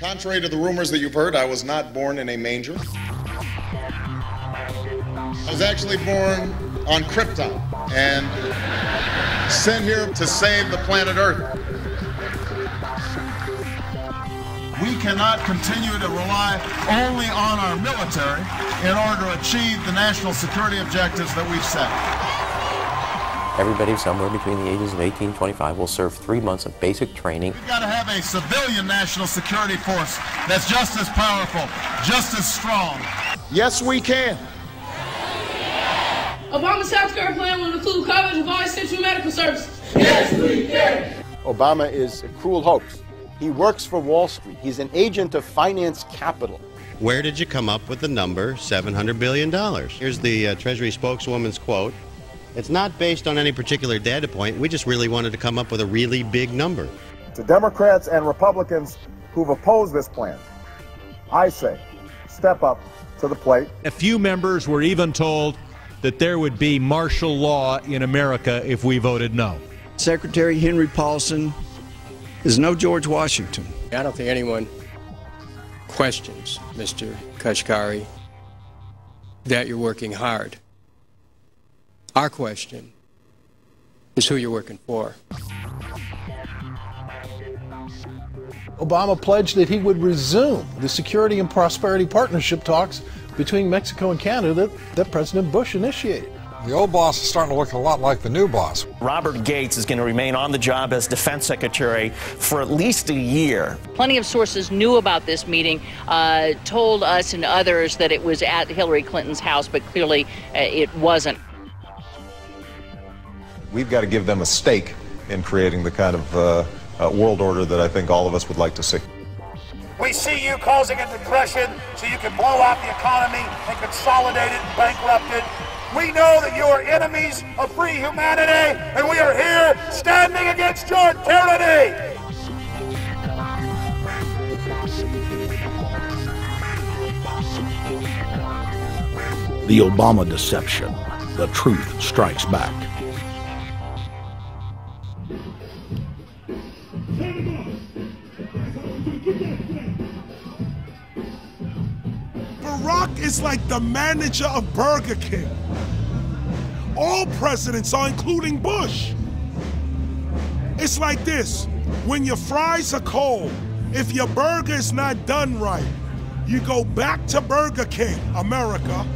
Contrary to the rumors that you've heard, I was not born in a manger. I was actually born on Krypton and sent here to save the planet Earth. We cannot continue to rely only on our military in order to achieve the national security objectives that we've set. Everybody somewhere between the ages of 18 and 25 will serve 3 months of basic training. We've got to have a civilian national security force that's just as powerful, just as strong. Yes, we can. Obama's healthcare plan will include coverage of all essential medical services. Yes, we can. Obama is a cruel hoax. He works for Wall Street. He's an agent of finance capital. Where did you come up with the number $700 billion? Here's the Treasury spokeswoman's quote. It's not based on any particular data point. We just really wanted to come up with a really big number. To Democrats and Republicans who've opposed this plan, I say, step up to the plate. A few members were even told that there would be martial law in America if we voted no. Secretary Henry Paulson is no George Washington. I don't think anyone questions, Mr. Kashkari, that you're working hard. Our question is who you're working for. Obama pledged that he would resume the Security and Prosperity Partnership talks between Mexico and Canada that President Bush initiated. The old boss is starting to look a lot like the new boss. Robert Gates is going to remain on the job as Defense Secretary for at least a year. Plenty of sources knew about this meeting, told us and others that it was at Hillary Clinton's house, but clearly it wasn't. We've got to give them a stake in creating the kind of world order that I think all of us would like to see. We see you causing a depression so you can blow out the economy and consolidate it and bankrupt it. We know that you are enemies of free humanity, and we are here standing against your tyranny. The Obama deception. The truth strikes back. Barack is like the manager of Burger King. All presidents are, including Bush. It's like this: when your fries are cold, if your burger is not done right, you go back to Burger King, America,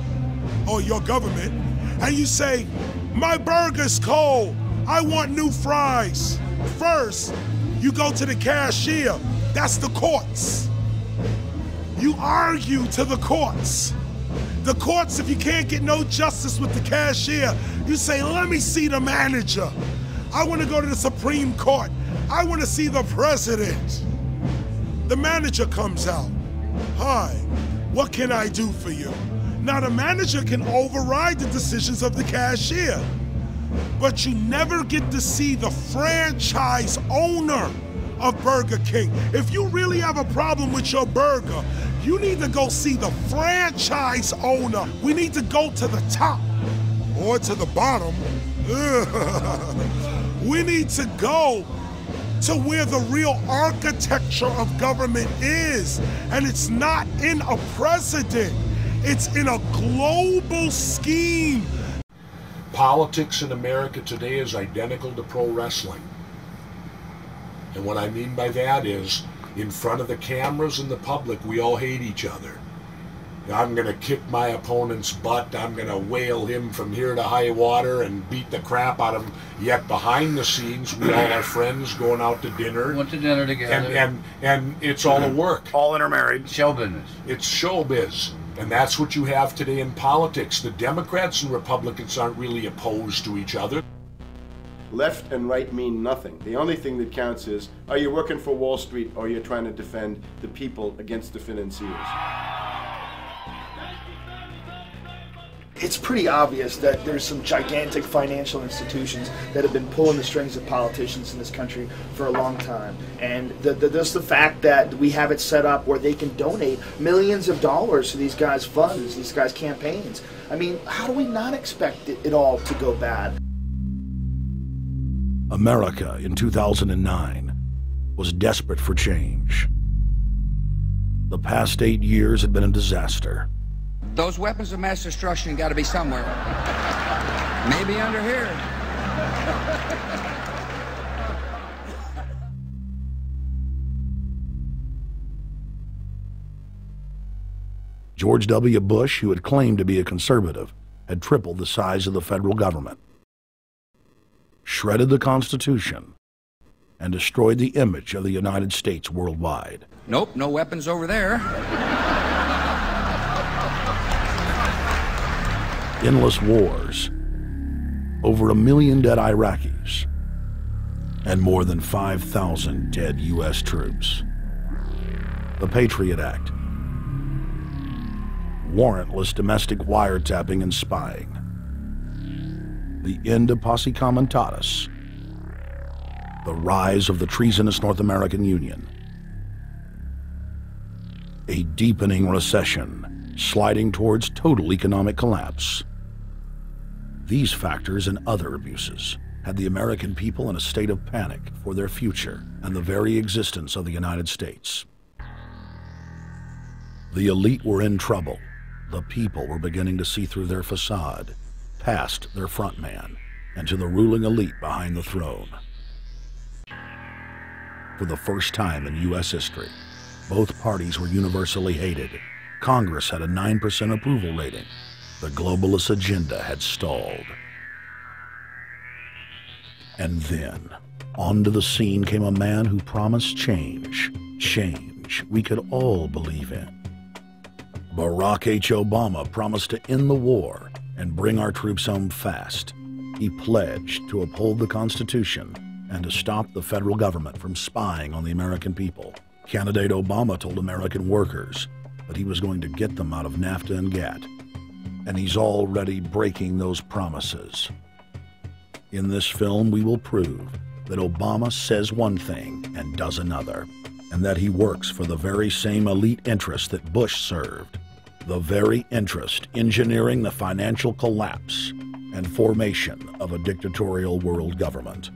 or your government, and you say, my burger's cold, I want new fries. First, you go to the cashier, that's the courts. You argue to the courts. The courts, if you can't get no justice with the cashier, you say, let me see the manager. I want to go to the Supreme Court. I want to see the president. The manager comes out. Hi, what can I do for you? Now the manager can override the decisions of the cashier, but you never get to see the franchise owner of Burger King. If you really have a problem with your burger, you need to go see the franchise owner. We need to go to the top or to the bottom. We need to go to where the real architecture of government is. And it's not in a president, it's in a global scheme. Politics in America today is identical to pro wrestling. And what I mean by that is, in front of the cameras and the public, we all hate each other. I'm going to kick my opponent's butt. I'm going to whale him from here to high water and beat the crap out of him. Yet behind the scenes, we all are friends going out to dinner. Went to dinner together. And it's all a work. All intermarried. Show business. It's showbiz. And that's what you have today in politics. The Democrats and Republicans aren't really opposed to each other. Left and right mean nothing. The only thing that counts is, are you working for Wall Street or you're trying to defend the people against the financiers? It's pretty obvious that there's some gigantic financial institutions that have been pulling the strings of politicians in this country for a long time. And just the fact that we have it set up where they can donate millions of dollars to these guys' funds, these guys' campaigns. I mean, how do we not expect it all to go bad? America in 2009 was desperate for change. The past 8 years had been a disaster. Those weapons of mass destruction got to be somewhere. Maybe under here. George W. Bush, who had claimed to be a conservative, had tripled the size of the federal government, shredded the Constitution, and destroyed the image of the United States worldwide. Nope, no weapons over there. Endless wars, over 1 million dead Iraqis, and more than 5,000 dead U.S. troops. The Patriot Act, warrantless domestic wiretapping and spying, the end of posse comitatus, the rise of the treasonous North American Union, a deepening recession sliding towards total economic collapse. These factors and other abuses had the American people in a state of panic for their future and the very existence of the United States. The elite were in trouble. The people were beginning to see through their facade, past their front man, and to the ruling elite behind the throne. For the first time in U.S. history, both parties were universally hated. Congress had a 9% approval rating. The globalist agenda had stalled. And then, onto the scene came a man who promised change. Change we could all believe in. Barack H. Obama promised to end the war and bring our troops home fast. He pledged to uphold the Constitution and to stop the federal government from spying on the American people. Candidate Obama told American workers that he was going to get them out of NAFTA and GATT, and he's already breaking those promises. In this film, we will prove that Obama says one thing and does another, and that he works for the very same elite interests that Bush served, the very interest engineering the financial collapse and formation of a dictatorial world government.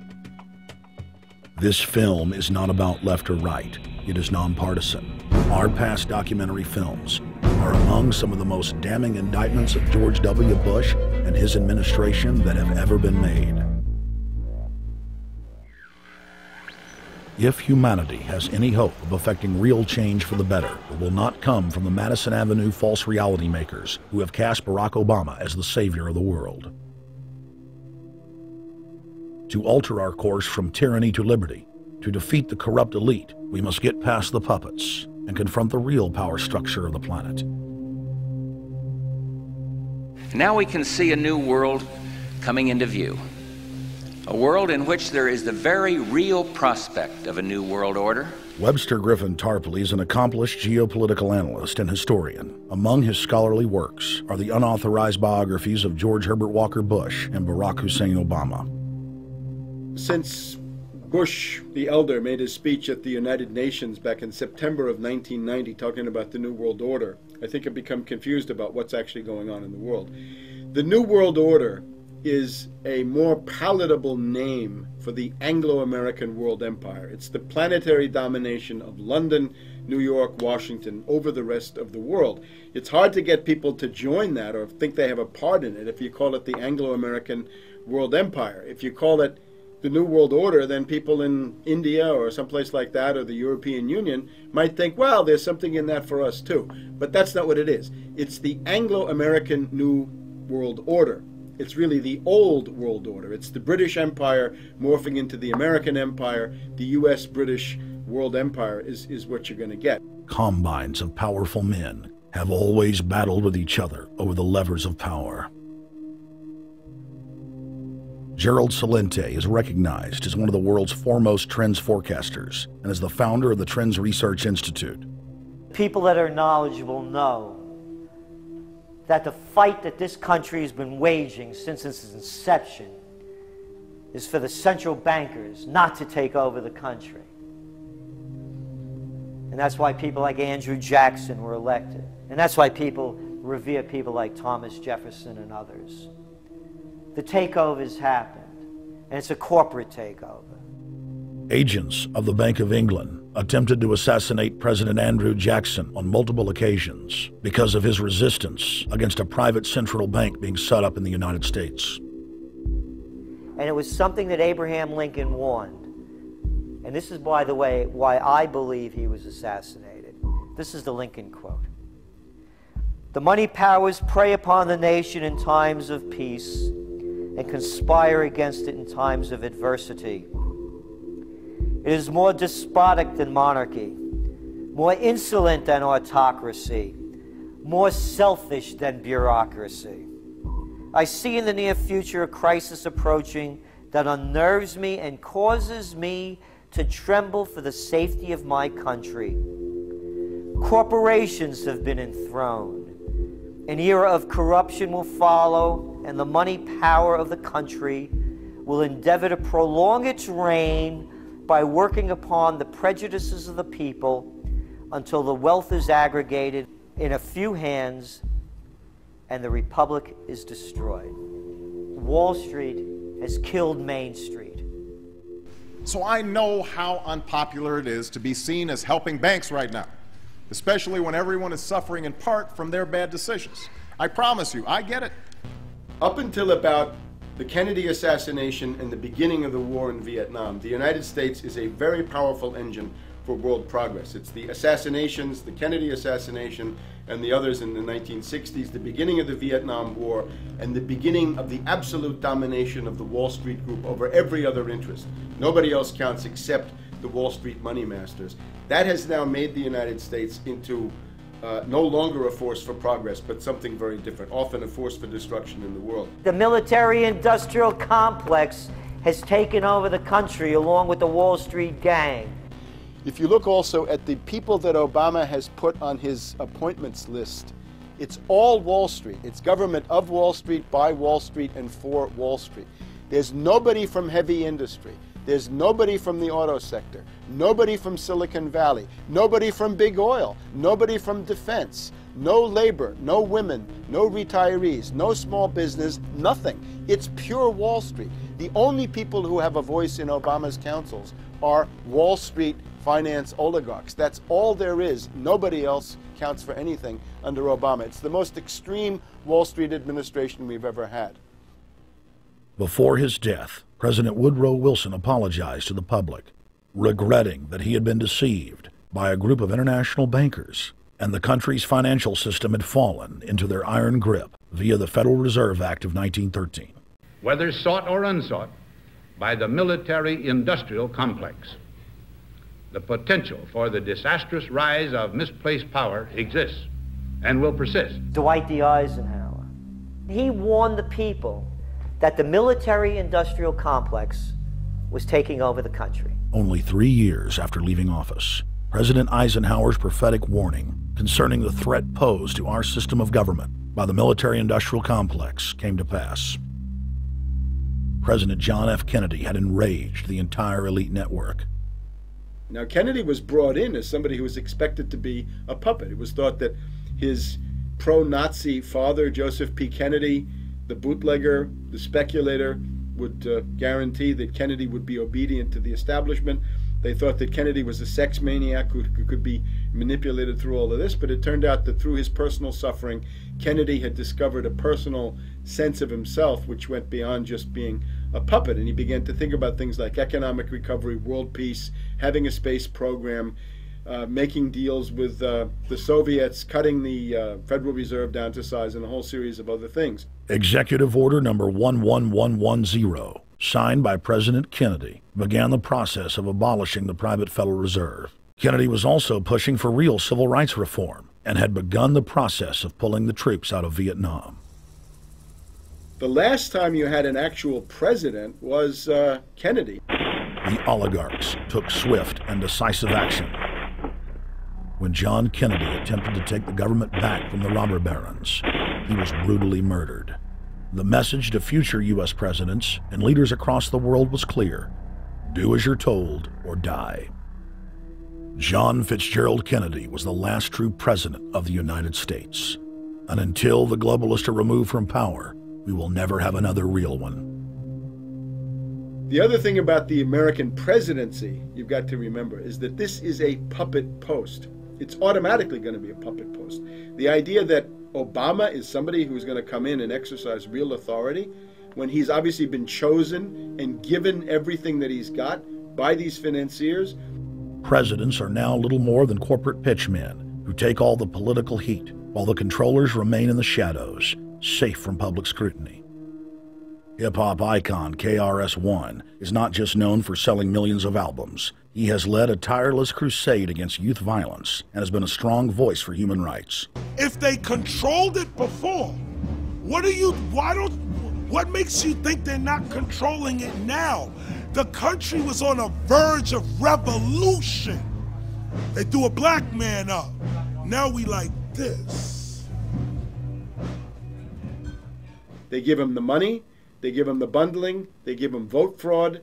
This film is not about left or right. It is nonpartisan. Our past documentary films are among some of the most damning indictments of George W. Bush and his administration that have ever been made. If humanity has any hope of effecting real change for the better, it will not come from the Madison Avenue false reality makers who have cast Barack Obama as the savior of the world. To alter our course from tyranny to liberty, to defeat the corrupt elite, we must get past the puppets and confront the real power structure of the planet. Now we can see a new world coming into view. A world in which there is the very real prospect of a new world order. Webster Griffin Tarpley is an accomplished geopolitical analyst and historian. Among his scholarly works are the unauthorized biographies of George Herbert Walker Bush and Barack Hussein Obama. Since Bush the elder made his speech at the United Nations back in September of 1990 talking about the New World Order, I think I've become confused about what's actually going on in the world. The New World Order is a more palatable name for the Anglo-American world empire. It's the planetary domination of London, New York, Washington over the rest of the world. It's hard to get people to join that or think they have a part in it if you call it the Anglo-American world empire. If you call it the New World Order, then people in India or someplace like that or the European Union might think, well, there's something in that for us too. But that's not what it is. It's the Anglo-American New World Order. It's really the old world order. It's the British Empire morphing into the American Empire. The U.S.-British world empire is what you're going to get. Combines of powerful men have always battled with each other over the levers of power. Gerald Celente is recognized as one of the world's foremost trends forecasters and is the founder of the Trends Research Institute. People that are knowledgeable know that the fight that this country has been waging since its inception is for the central bankers not to take over the country. And that's why people like Andrew Jackson were elected. And that's why people revere people like Thomas Jefferson and others. The takeover has happened, and it's a corporate takeover. Agents of the Bank of England attempted to assassinate President Andrew Jackson on multiple occasions because of his resistance against a private central bank being set up in the United States. And it was something that Abraham Lincoln warned. And this is, by the way, why I believe he was assassinated. This is the Lincoln quote. "The money powers prey upon the nation in times of peace and conspire against it in times of adversity. It is more despotic than monarchy, more insolent than autocracy, more selfish than bureaucracy. I see in the near future a crisis approaching that unnerves me and causes me to tremble for the safety of my country. Corporations have been enthroned. An era of corruption will follow, and the money power of the country will endeavor to prolong its reign by working upon the prejudices of the people until the wealth is aggregated in a few hands and the republic is destroyed. Wall Street has killed Main Street." So I know how unpopular it is to be seen as helping banks right now, especially when everyone is suffering in part from their bad decisions. I promise you, I get it. Up until about the Kennedy assassination and the beginning of the war in Vietnam, the United States is a very powerful engine for world progress. It's the assassinations, the Kennedy assassination, and the others in the 1960s, the beginning of the Vietnam War, and the beginning of the absolute domination of the Wall Street Group over every other interest. Nobody else counts except the Wall Street money masters. That has now made the United States into no longer a force for progress, but something very different, often a force for destruction in the world. The military-industrial complex has taken over the country along with the Wall Street gang. If you look also at the people that Obama has put on his appointments list, it's all Wall Street. It's government of Wall Street, by Wall Street, and for Wall Street. There's nobody from heavy industry. There's nobody from the auto sector, nobody from Silicon Valley, nobody from big oil, nobody from defense, no labor, no women, no retirees, no small business, nothing. It's pure Wall Street. The only people who have a voice in Obama's councils are Wall Street finance oligarchs. That's all there is. Nobody else counts for anything under Obama. It's the most extreme Wall Street administration we've ever had. Before his death, President Woodrow Wilson apologized to the public, regretting that he had been deceived by a group of international bankers and the country's financial system had fallen into their iron grip via the Federal Reserve Act of 1913. Whether sought or unsought by the military-industrial complex, the potential for the disastrous rise of misplaced power exists and will persist. Dwight D. Eisenhower, he warned the people that the military-industrial complex was taking over the country. Only 3 years after leaving office, President Eisenhower's prophetic warning concerning the threat posed to our system of government by the military-industrial complex came to pass. President John F. Kennedy had enraged the entire elite network. Now, Kennedy was brought in as somebody who was expected to be a puppet. It was thought that his pro-Nazi father, Joseph P. Kennedy, the bootlegger, the speculator, would guarantee that Kennedy would be obedient to the establishment. They thought that Kennedy was a sex maniac who could be manipulated through all of this, but it turned out that through his personal suffering, Kennedy had discovered a personal sense of himself which went beyond just being a puppet, and he began to think about things like economic recovery, world peace, having a space program, making deals with the Soviets, cutting the Federal Reserve down to size, and a whole series of other things. Executive Order number 11110, signed by President Kennedy, began the process of abolishing the private Federal Reserve. Kennedy was also pushing for real civil rights reform and had begun the process of pulling the troops out of Vietnam. The last time you had an actual president was Kennedy. The oligarchs took swift and decisive action. When John Kennedy attempted to take the government back from the robber barons, he was brutally murdered. The message to future U.S. presidents and leaders across the world was clear: do as you're told or die. John Fitzgerald Kennedy was the last true president of the United States. And until the globalists are removed from power, we will never have another real one. The other thing about the American presidency you've got to remember is that this is a puppet post. It's automatically going to be a puppet post. The idea that Obama is somebody who's going to come in and exercise real authority when he's obviously been chosen and given everything that he's got by these financiers. Presidents are now little more than corporate pitchmen who take all the political heat, while the controllers remain in the shadows, safe from public scrutiny. Hip-hop icon KRS-One is not just known for selling millions of albums. He has led a tireless crusade against youth violence and has been a strong voice for human rights. If they controlled it before, what makes you think they're not controlling it now? The country was on a verge of revolution. They threw a black man up. Now we like this. They give him the money, they give him the bundling, they give him vote fraud,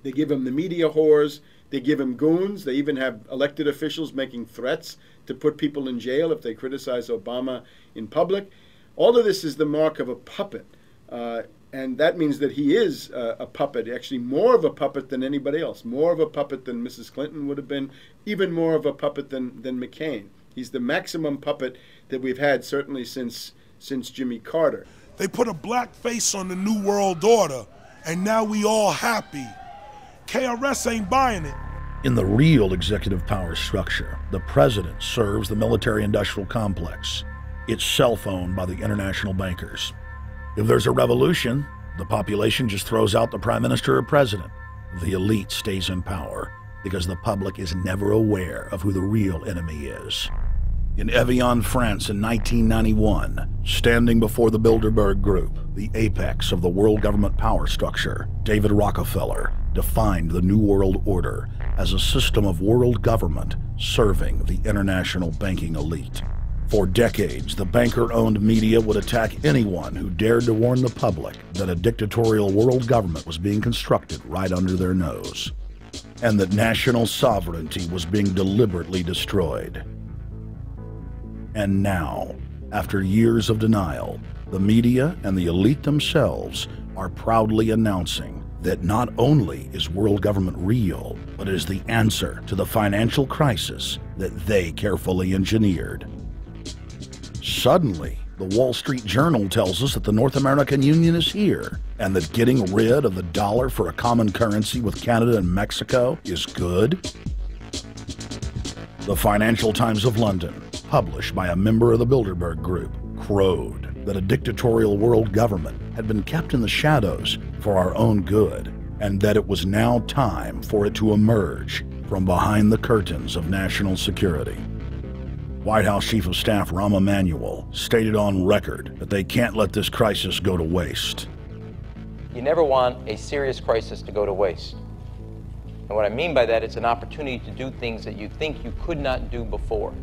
they give him the media whores, they give him goons. They even have elected officials making threats to put people in jail if they criticize Obama in public. All of this is the mark of a puppet. And that means that he is a puppet, actually more of a puppet than anybody else, more of a puppet than Mrs. Clinton would have been, even more of a puppet than McCain. He's the maximum puppet that we've had certainly since Jimmy Carter. They put a black face on the New World Order, and now we all happy. KRS ain't buying it. In the real executive power structure, the president serves the military-industrial complex. It's self-owned by the international bankers. If there's a revolution, the population just throws out the prime minister or president. The elite stays in power because the public is never aware of who the real enemy is. In Evian, France in 1991, standing before the Bilderberg Group, the apex of the world government power structure, David Rockefeller defined the New World Order as a system of world government serving the international banking elite. For decades, the banker-owned media would attack anyone who dared to warn the public that a dictatorial world government was being constructed right under their nose, and that national sovereignty was being deliberately destroyed. And now, after years of denial, the media and the elite themselves are proudly announcing that not only is world government real, but is the answer to the financial crisis that they carefully engineered. Suddenly, the Wall Street Journal tells us that the North American Union is here, and that getting rid of the dollar for a common currency with Canada and Mexico is good. The Financial Times of London, published by a member of the Bilderberg Group, crowed that a dictatorial world government had been kept in the shadows for our own good, and that it was now time for it to emerge from behind the curtains of national security. White House Chief of Staff Rahm Emanuel stated on record that they can't let this crisis go to waste. You never want a serious crisis to go to waste. And what I mean by that, it's an opportunity to do things that you think you could not do before.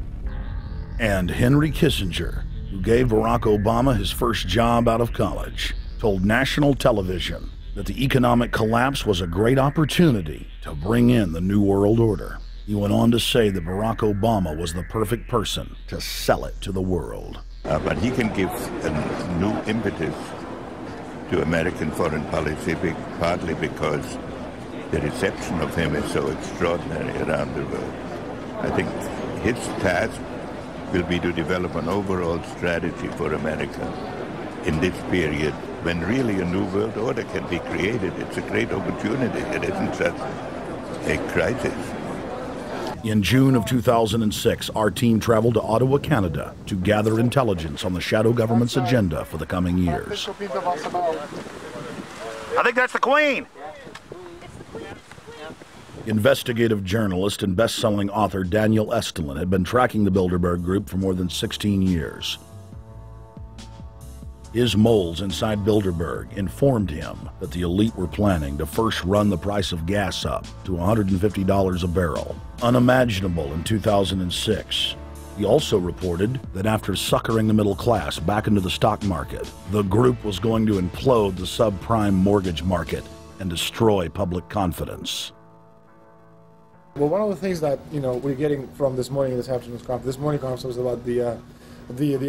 And Henry Kissinger, who gave Barack Obama his first job out of college, told national television that the economic collapse was a great opportunity to bring in the New World Order. He went on to say that Barack Obama was the perfect person to sell it to the world. But he can give a new impetus to American foreign policy, partly because the reception of him is so extraordinary around the world. I think his task will be to develop an overall strategy for America in this period when really a new world order can be created. It's a great opportunity. It isn't just a crisis. In June of 2006, our team traveled to Ottawa, Canada, to gather intelligence on the shadow government's agenda for the coming years. I think that's the Queen. Investigative journalist and best-selling author Daniel Estulin had been tracking the Bilderberg Group for more than 16 years. His moles inside Bilderberg informed him that the elite were planning to first run the price of gas up to $150 a barrel, unimaginable in 2006. He also reported that after suckering the middle class back into the stock market, the group was going to implode the subprime mortgage market and destroy public confidence. Well, one of the things that we're getting from this afternoon's conference, this morning conference was about the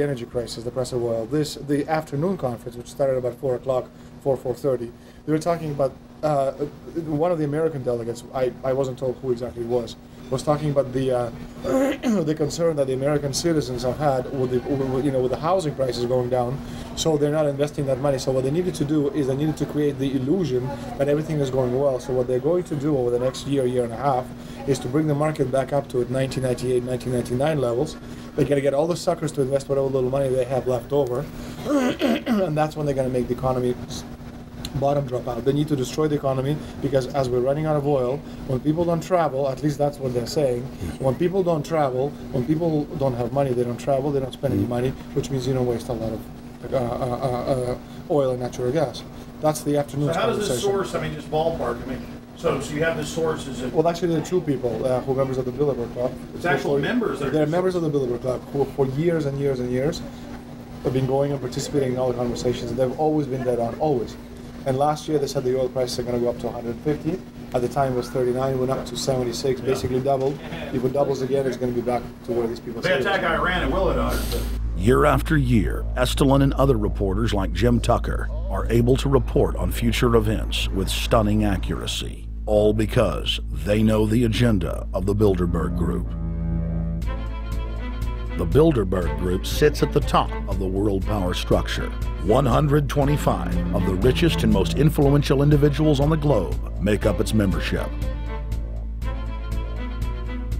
energy crisis, the price of oil. The afternoon conference, which started about 4 o'clock, 4:30, they were talking about one of the American delegates, I wasn't told who exactly it was talking about the the concern that the American citizens have had with the housing prices going down, so they're not investing that money. So what they needed to do is they needed to create the illusion that everything is going well. So what they're going to do over the next year and a half is to bring the market back up to 1998, 1999 levels. They're going to get all the suckers to invest whatever little money they have left over, and that's when they're going to make the economy bottom drop out. They need to destroy the economy because as we're running out of oil, when people don't travel, at least that's what they're saying, when people don't travel, when people don't have money, they don't travel, they don't spend any money, which means you don't waste a lot of oil and natural gas. That's the afternoon's So how does conversation. this source, I mean, just ballpark, I mean, so you have this source, is it? Well, actually, there are two people who are members of the Bilderberg Club. It's actual members that are They're members of the Bilderberg Club who for years and years and years have been going and participating in all the conversations, and they've always been dead on, always. And last year they said the oil prices are going to go up to 150. At the time it was 39, went up to 76, basically doubled. If it doubles again, it's going to be back to where these people If they attack Iran, it will at 150. Year after year, Estelin and other reporters like Jim Tucker are able to report on future events with stunning accuracy, all because they know the agenda of the Bilderberg Group. The Bilderberg Group sits at the top of the world power structure. 125 of the richest and most influential individuals on the globe make up its membership.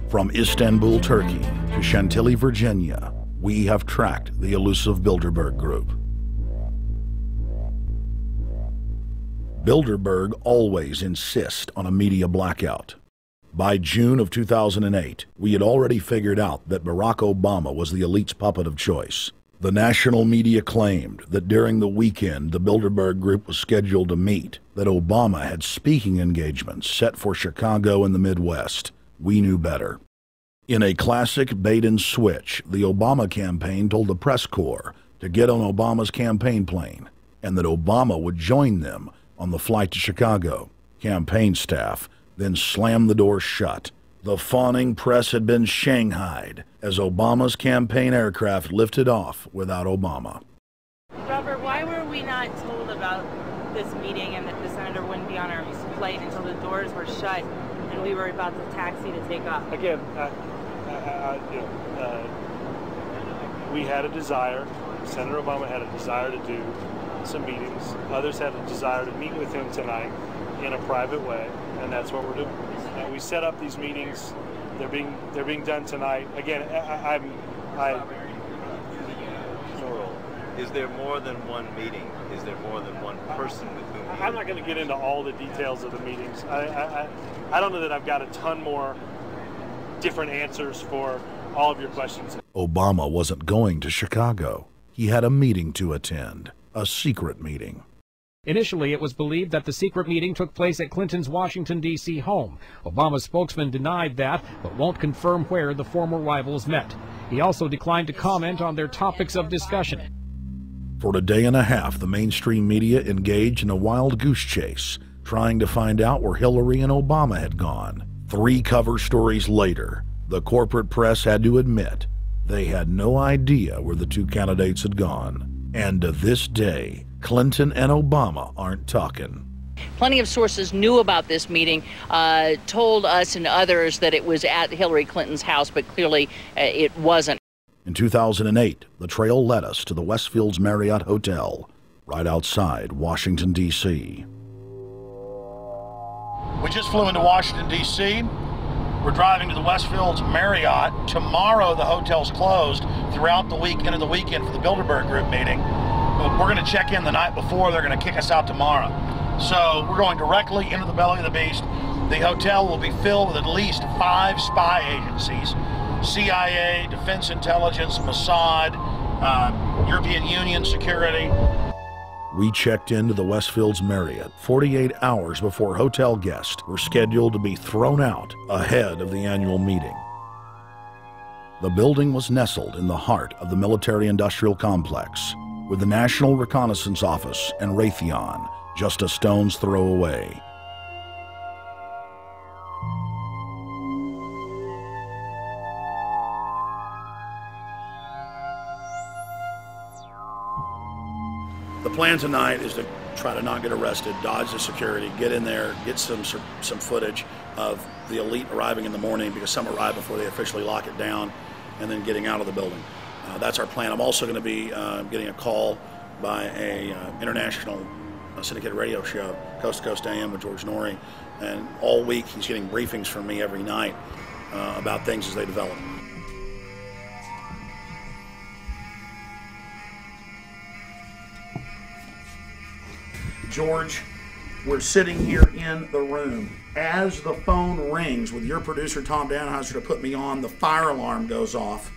From Istanbul, Turkey to Chantilly, Virginia, we have tracked the elusive Bilderberg Group. Bilderberg always insist on a media blackout. By June of 2008, we had already figured out that Barack Obama was the elite's puppet of choice. The national media claimed that during the weekend the Bilderberg Group was scheduled to meet, that Obama had speaking engagements set for Chicago and the Midwest. We knew better. In a classic bait and switch, the Obama campaign told the press corps to get on Obama's campaign plane, and that Obama would join them on the flight to Chicago. Campaign staff then slammed the door shut. The fawning press had been shanghaied as Obama's campaign aircraft lifted off without Obama. Robert, why were we not told about this meeting and that the senator wouldn't be on our flight until the doors were shut and we were about to taxi to take off? Again, we had a desire, Senator Obama had a desire to do some meetings. Others had a desire to meet with him tonight in a private way, and that's what we're doing. We set up these meetings. They're being done tonight. Again, Is there more than one meeting? Is there more than one person with whom? I'm not going to get into all the details of the meetings. I don't know that I've got a ton more different answers for all of your questions. Obama wasn't going to Chicago. He had a meeting to attend, a secret meeting. Initially, it was believed that the secret meeting took place at Clinton's Washington, D.C. home. Obama's spokesman denied that, but won't confirm where the former rivals met. He also declined to comment on their topics of discussion. For a day and a half, the mainstream media engaged in a wild goose chase, trying to find out where Hillary and Obama had gone. 3 cover stories later, the corporate press had to admit they had no idea where the 2 candidates had gone. And to this day, Clinton and Obama aren't talking. Plenty of sources knew about this meeting, told us and others that it was at Hillary Clinton's house, but clearly it wasn't. In 2008, the trail led us to the Westfields Marriott Hotel, right outside Washington, D.C. We just flew into Washington, D.C. We're driving to the Westfields Marriott. Tomorrow, the hotel's closed throughout the week into the weekend for the Bilderberg Group meeting. We're going to check in the night before. They're going to kick us out tomorrow. So we're going directly into the belly of the beast. The hotel will be filled with at least 5 spy agencies: CIA, Defense Intelligence, Mossad, European Union security. We checked into the Westfields Marriott 48 hours before hotel guests were scheduled to be thrown out ahead of the annual meeting. The building was nestled in the heart of the military-industrial complex, with the National Reconnaissance Office and Raytheon just a stone's throw away. The plan tonight is to try to not get arrested, dodge the security, get in there, get some footage of the elite arriving in the morning, because some arrive before they officially lock it down, and then getting out of the building. That's our plan. I'm also going to be getting a call by a international syndicated radio show, Coast to Coast AM with George Norrie, and all week he's getting briefings from me every night about things as they develop. George, we're sitting here in the room. As the phone rings with your producer, Tom Danheiser, to put me on, the fire alarm goes off.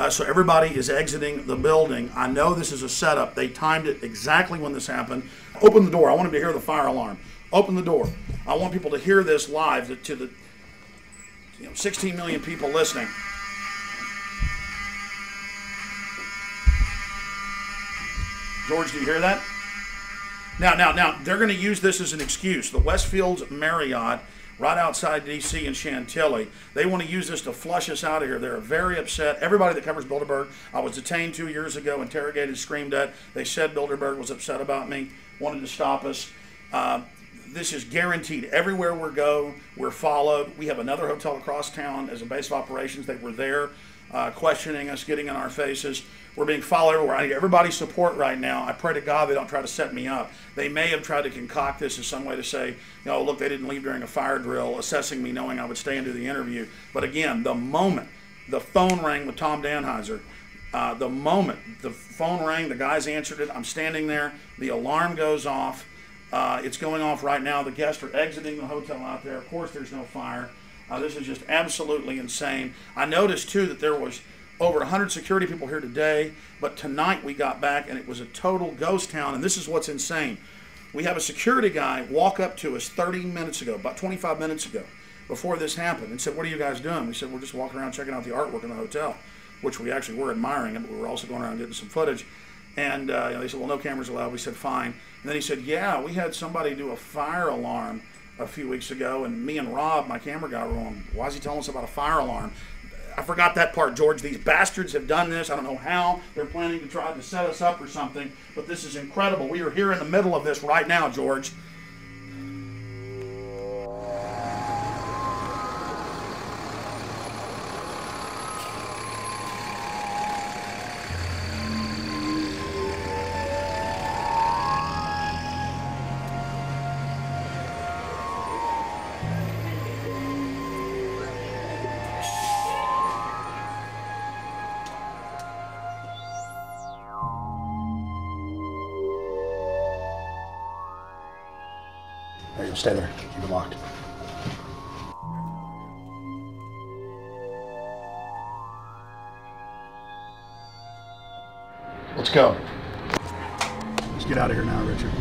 So everybody is exiting the building. I know this is a setup. They timed it exactly when this happened. Open the door. I want them to hear the fire alarm. Open the door. I want people to hear this live to the 16 million people listening. George, do you hear that? Now, they're going to use this as an excuse. The Westfields Marriott, right outside D.C. in Chantilly, they want to use this to flush us out of here. They're very upset. Everybody that covers Bilderberg, I was detained 2 years ago, interrogated, screamed at. They said Bilderberg was upset about me, wanted to stop us. This is guaranteed. Everywhere we go, we're followed. We have another hotel across town as a base of operations. They were there questioning us, getting in our faces. We're being followed everywhere. I need everybody's support right now. I pray to God they don't try to set me up. They may have tried to concoct this as some way to say, look, they didn't leave during a fire drill, assessing me knowing I would stay and do the interview. But again, the moment the phone rang with Tom Danheiser, the moment the phone rang, the guys answered it, I'm standing there, the alarm goes off. It's going off right now. The guests are exiting the hotel out there. Of course, there's no fire. This is just absolutely insane. I noticed, too, that there was over 100 security people here today, but tonight we got back and it was a total ghost town, and this is what's insane. We have a security guy walk up to us 30 minutes ago, about 25 minutes ago, before this happened, and said, "What are you guys doing?" We said, "We're just walking around checking out the artwork in the hotel," which we actually were admiring it, but we were also going around getting some footage. And they said, "Well, no cameras allowed." We said, "Fine." And then he said, "Yeah, we had somebody do a fire alarm a few weeks ago, and me and Rob, my camera guy, were going, why is he telling us about a fire alarm?" I forgot that part, George. These bastards have done this. I don't know how. They're planning to try to set us up or something, but this is incredible. We are here in the middle of this right now, George. Stay there. Keep it locked. Let's go. Let's get out of here now, Richard.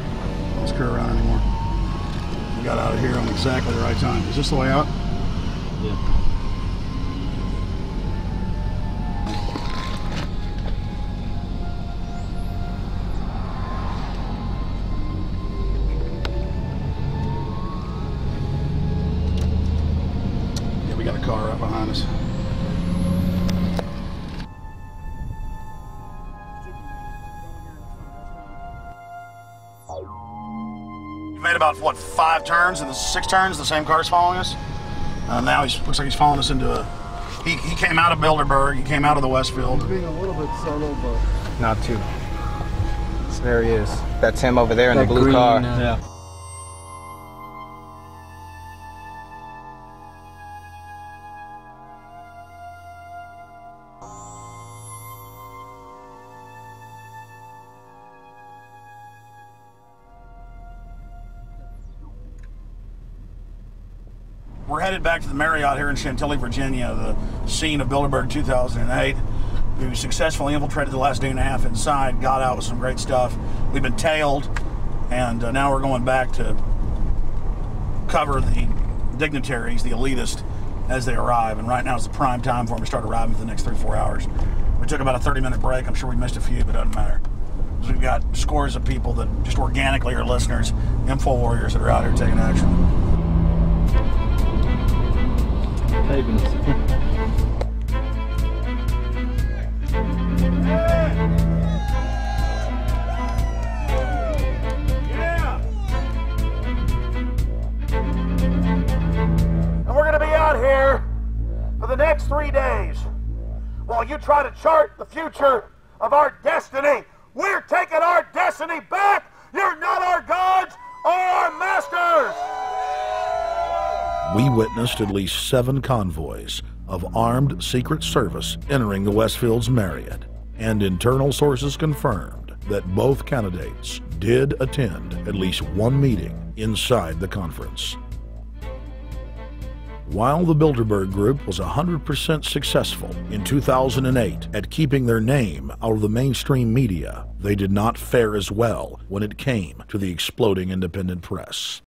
Don't screw around anymore. We got out of here on exactly the right time. Is this the way out? Yeah. Car right behind us. You made about, what, 5 turns and 6 turns? The same car's following us? Now he looks like he's following us into a... He came out of Bilderberg. He came out of the Westfield. He's being a little bit subtle, but... Not too. So there he is. That's him over there in the blue green car. Yeah. We're headed back to the Marriott here in Chantilly, Virginia, the scene of Bilderberg 2008. We successfully infiltrated the last day and a half inside, got out with some great stuff. We've been tailed, and now we're going back to cover the dignitaries, the elitists, as they arrive. And right now is the prime time for them to start arriving for the next 3 or 4 hours. We took about a 30-minute break. I'm sure we missed a few, but it doesn't matter. Because we've got scores of people that just organically are listeners, info warriors that are out here taking action. next 3 days, while you try to chart the future of our destiny, we're taking our destiny back. You're not our gods or our masters. We witnessed at least 7 convoys of armed Secret Service entering the Westfield's Marriott, and internal sources confirmed that both candidates did attend at least one meeting inside the conference. While the Bilderberg Group was 100% successful in 2008 at keeping their name out of the mainstream media, they did not fare as well when it came to the exploding independent press.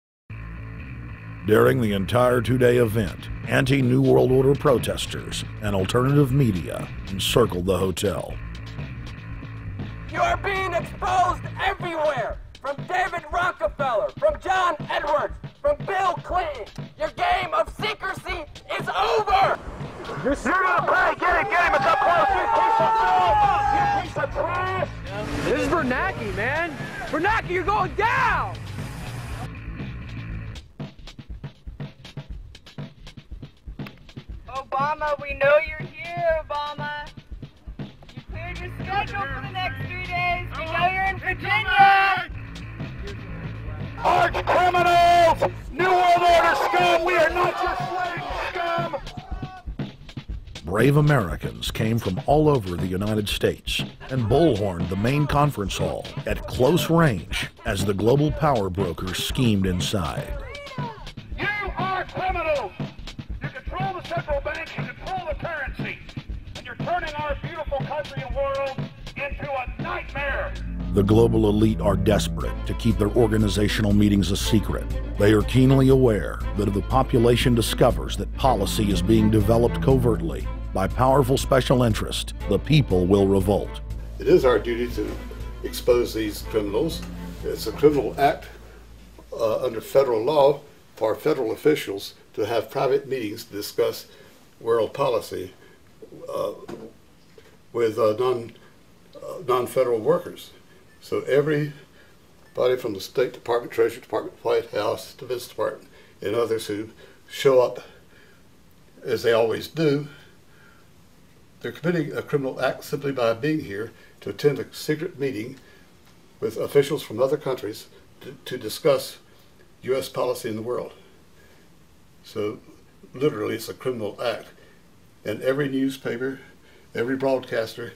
During the entire 2-day event, anti-New World Order protesters and alternative media encircled the hotel. You are being exposed everywhere! From David Rockefeller, from John Edwards, from Bill Clinton. Your game of secrecy is over! You're gonna play game at the close, you piece of trash! This is Bernanke, man! Bernanke, you're going down! Obama, we know you're here, Obama. You cleared your schedule for the next 3 days. We know you're in Virginia. Arch criminals! New World Order scum! We are not your slave scum! Brave Americans came from all over the United States and bullhorned the main conference hall at close range as the global power brokers schemed inside. You are criminals! You control the central bank, you control the currency, and you're turning our beautiful country and world into a nightmare! The global elite are desperate to keep their organizational meetings a secret. They are keenly aware that if the population discovers that policy is being developed covertly by powerful special interest, the people will revolt. It is our duty to expose these criminals. It's a criminal act under federal law for federal officials to have private meetings to discuss world policy with non-federal workers. So everybody from the State Department, Treasury Department, White House, Defense Department, and others who show up, as they always do, they're committing a criminal act simply by being here to attend a secret meeting with officials from other countries to discuss U.S. policy in the world. So literally it's a criminal act. And every newspaper, every broadcaster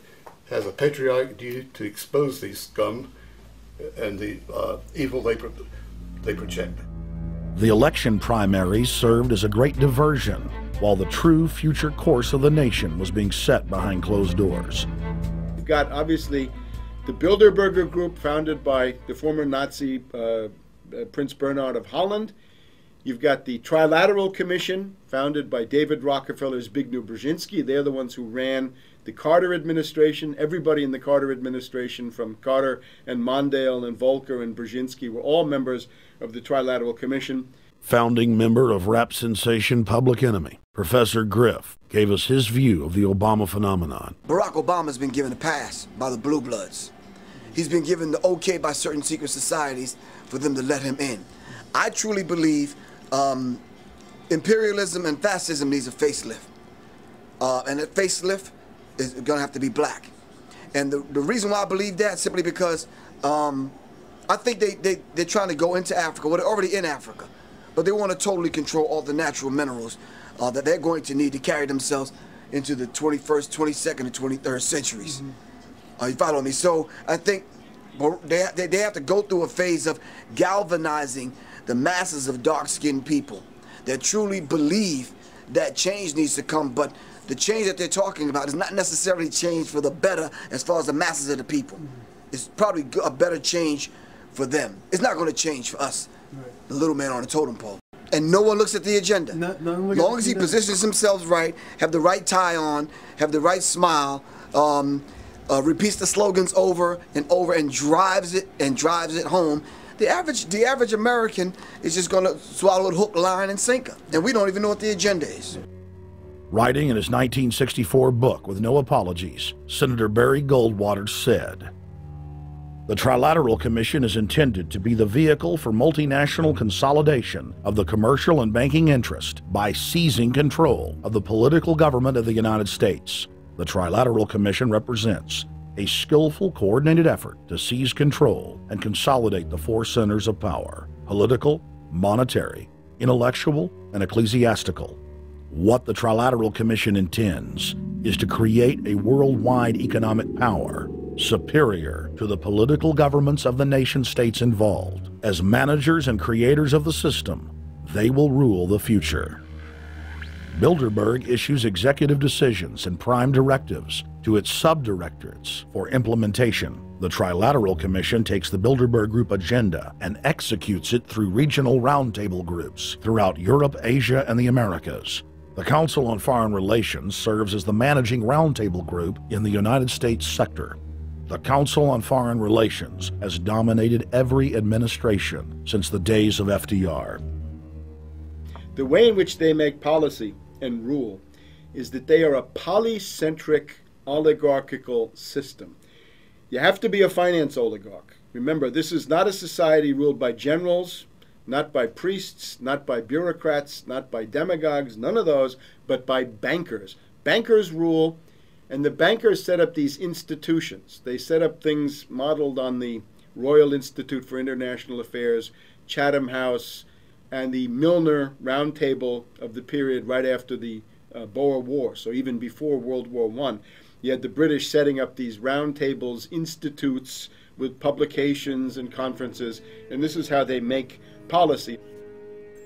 has a patriotic duty to expose these scum and the evil they project. The election primaries served as a great diversion, while the true future course of the nation was being set behind closed doors. You've got, obviously, the Bilderberger Group, founded by the former Nazi Prince Bernhard of Holland. You've got the Trilateral Commission, founded by David Rockefeller's Zbigniew Brzezinski. They're the ones who ran the Carter administration. Everybody in the Carter administration, from Carter and Mondale and Volcker and Brzezinski, were all members of the Trilateral Commission. Founding member of rap sensation Public Enemy, Professor Griff, gave us his view of the Obama phenomenon. Barack Obama's been given a pass by the Blue Bloods. He's been given the okay by certain secret societies for them to let him in. I truly believe imperialism and fascism needs a facelift. And that facelift is going to have to be black. And the reason why I believe that, simply because I think they're trying to go into Africa. Well, they're already in Africa. But they want to totally control all the natural minerals that they're going to need to carry themselves into the 21st, 22nd, and 23rd centuries. You follow me? So I think they have to go through a phase of galvanizing the masses of dark-skinned people that truly believe that change needs to come, but the change that they're talking about is not necessarily change for the better as far as the masses of the people. It's probably a better change for them. It's not going to change for us, the little man on the totem pole. And no one looks at the agenda. Long as he positions himself right, have the right tie on, have the right smile, repeats the slogans over and over and drives it home, the average American is just going to swallow it hook, line, and sinker. And we don't even know what the agenda is. Writing in his 1964 book, With No Apologies, Senator Barry Goldwater said, The Trilateral Commission is intended to be the vehicle for multinational consolidation of the commercial and banking interest by seizing control of the political government of the United States. The Trilateral Commission represents a skillful, coordinated effort to seize control and consolidate the four centers of power: political, monetary, intellectual, and ecclesiastical. What the Trilateral Commission intends is to create a worldwide economic power superior to the political governments of the nation-states involved. As managers and creators of the system, they will rule the future. Bilderberg issues executive decisions and prime directives to its subdirectorates for implementation. The Trilateral Commission takes the Bilderberg Group agenda and executes it through regional roundtable groups throughout Europe, Asia, and the Americas. The Council on Foreign Relations serves as the managing roundtable group in the United States sector. The Council on Foreign Relations has dominated every administration since the days of FDR. The way in which they make policy and rule is that they are a polycentric oligarchical system. You have to be a finance oligarch. Remember, this is not a society ruled by generals, not by priests, not by bureaucrats, not by demagogues, none of those, but by bankers. Bankers rule, and the bankers set up these institutions. They set up things modeled on the Royal Institute for International Affairs, Chatham House, and the Milner Round Table of the period right after the Boer War, so even before World War I. You had the British setting up these round tables, institutes with publications and conferences, and this is how they make policy.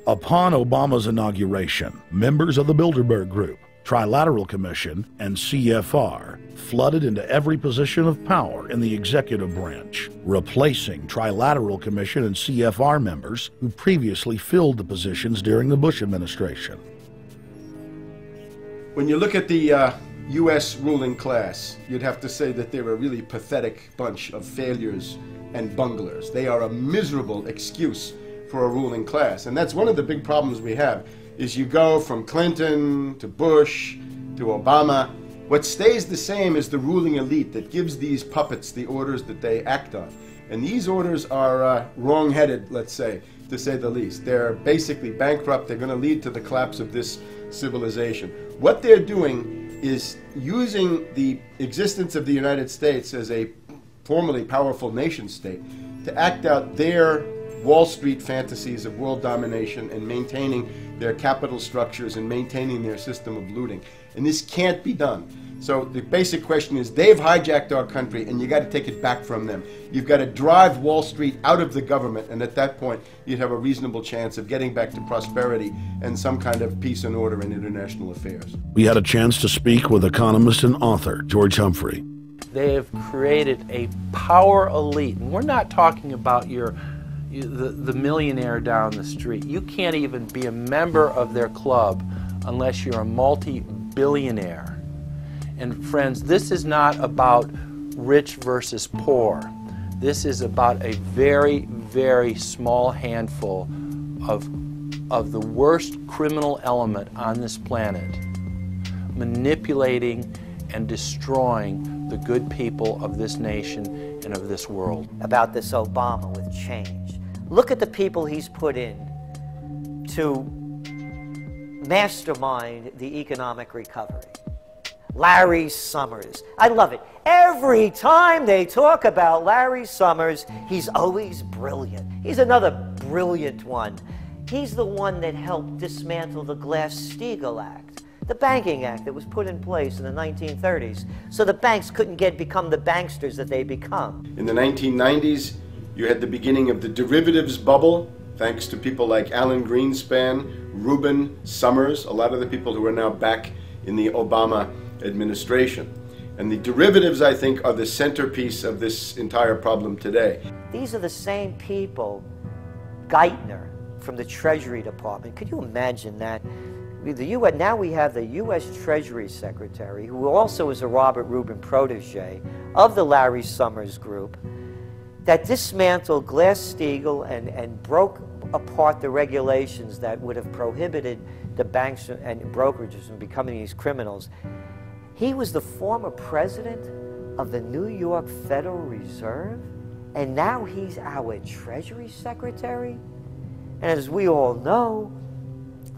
Upon Obama's inauguration, members of the Bilderberg Group, Trilateral Commission, and CFR flooded into every position of power in the executive branch, replacing Trilateral Commission and CFR members who previously filled the positions during the Bush administration. When you look at the U.S. ruling class, you'd have to say that they're a really pathetic bunch of failures and bunglers. They are a miserable excuse for a ruling class, and that's one of the big problems we have. Is you go from Clinton to Bush to Obama. What stays the same is the ruling elite that gives these puppets the orders that they act on. And these orders are wrong-headed, let's say the least. They're basically bankrupt. They're going to lead to the collapse of this civilization. What they're doing is using the existence of the United States as a formerly powerful nation-state to act out their Wall Street fantasies of world domination and maintaining their capital structures and maintaining their system of looting. And this can't be done. So the basic question is, they've hijacked our country and you got to take it back from them. You've got to drive Wall Street out of the government, and at that point you'd have a reasonable chance of getting back to prosperity and some kind of peace and order in international affairs. We had a chance to speak with economist and author George Humphrey. They have created a power elite, and we're not talking about the millionaire down the street. You can't even be a member of their club unless you're a multi-billionaire. And friends, this is not about rich versus poor. This is about a very, very small handful of the worst criminal element on this planet, manipulating and destroying the good people of this nation and of this world. About this Obama with change. Look at the people he's put in to mastermind the economic recovery. Larry Summers. I love it. Every time they talk about Larry Summers, he's always brilliant. He's another brilliant one. He's the one that helped dismantle the Glass-Steagall Act, the banking act that was put in place in the 1930s, so the banks couldn't become the banksters that they become. In the 1990s, you had the beginning of the derivatives bubble, thanks to people like Alan Greenspan, Rubin, Summers, a lot of the people who are now back in the Obama administration. And the derivatives, I think, are the centerpiece of this entire problem today. These are the same people, Geithner from the Treasury Department. Could you imagine that? Now we have the U.S. Treasury Secretary, who also is a Robert Rubin protege of the Larry Summers group, that dismantled Glass-Steagall and broke apart the regulations that would have prohibited the banks and brokerages from becoming these criminals. He was the former president of the New York Federal Reserve. And now he's our Treasury Secretary? And as we all know,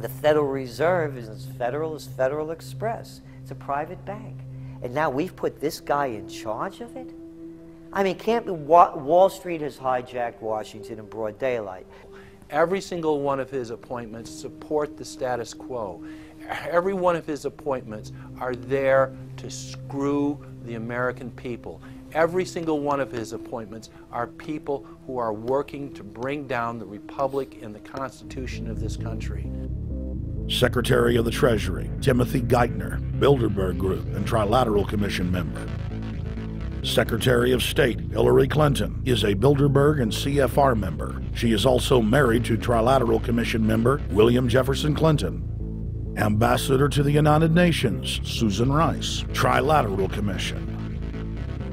the Federal Reserve is as federal as Federal Express. It's a private bank. And now we've put this guy in charge of it? I mean, Wall Street has hijacked Washington in broad daylight. Every single one of his appointments support the status quo. Every one of his appointments are there to screw the American people. Every single one of his appointments are people who are working to bring down the Republic and the Constitution of this country. Secretary of the Treasury, Timothy Geithner, Bilderberg Group and Trilateral Commission member. Secretary of State Hillary Clinton is a Bilderberg and CFR member. She is also married to Trilateral Commission member William Jefferson Clinton. Ambassador to the United Nations Susan Rice, Trilateral Commission.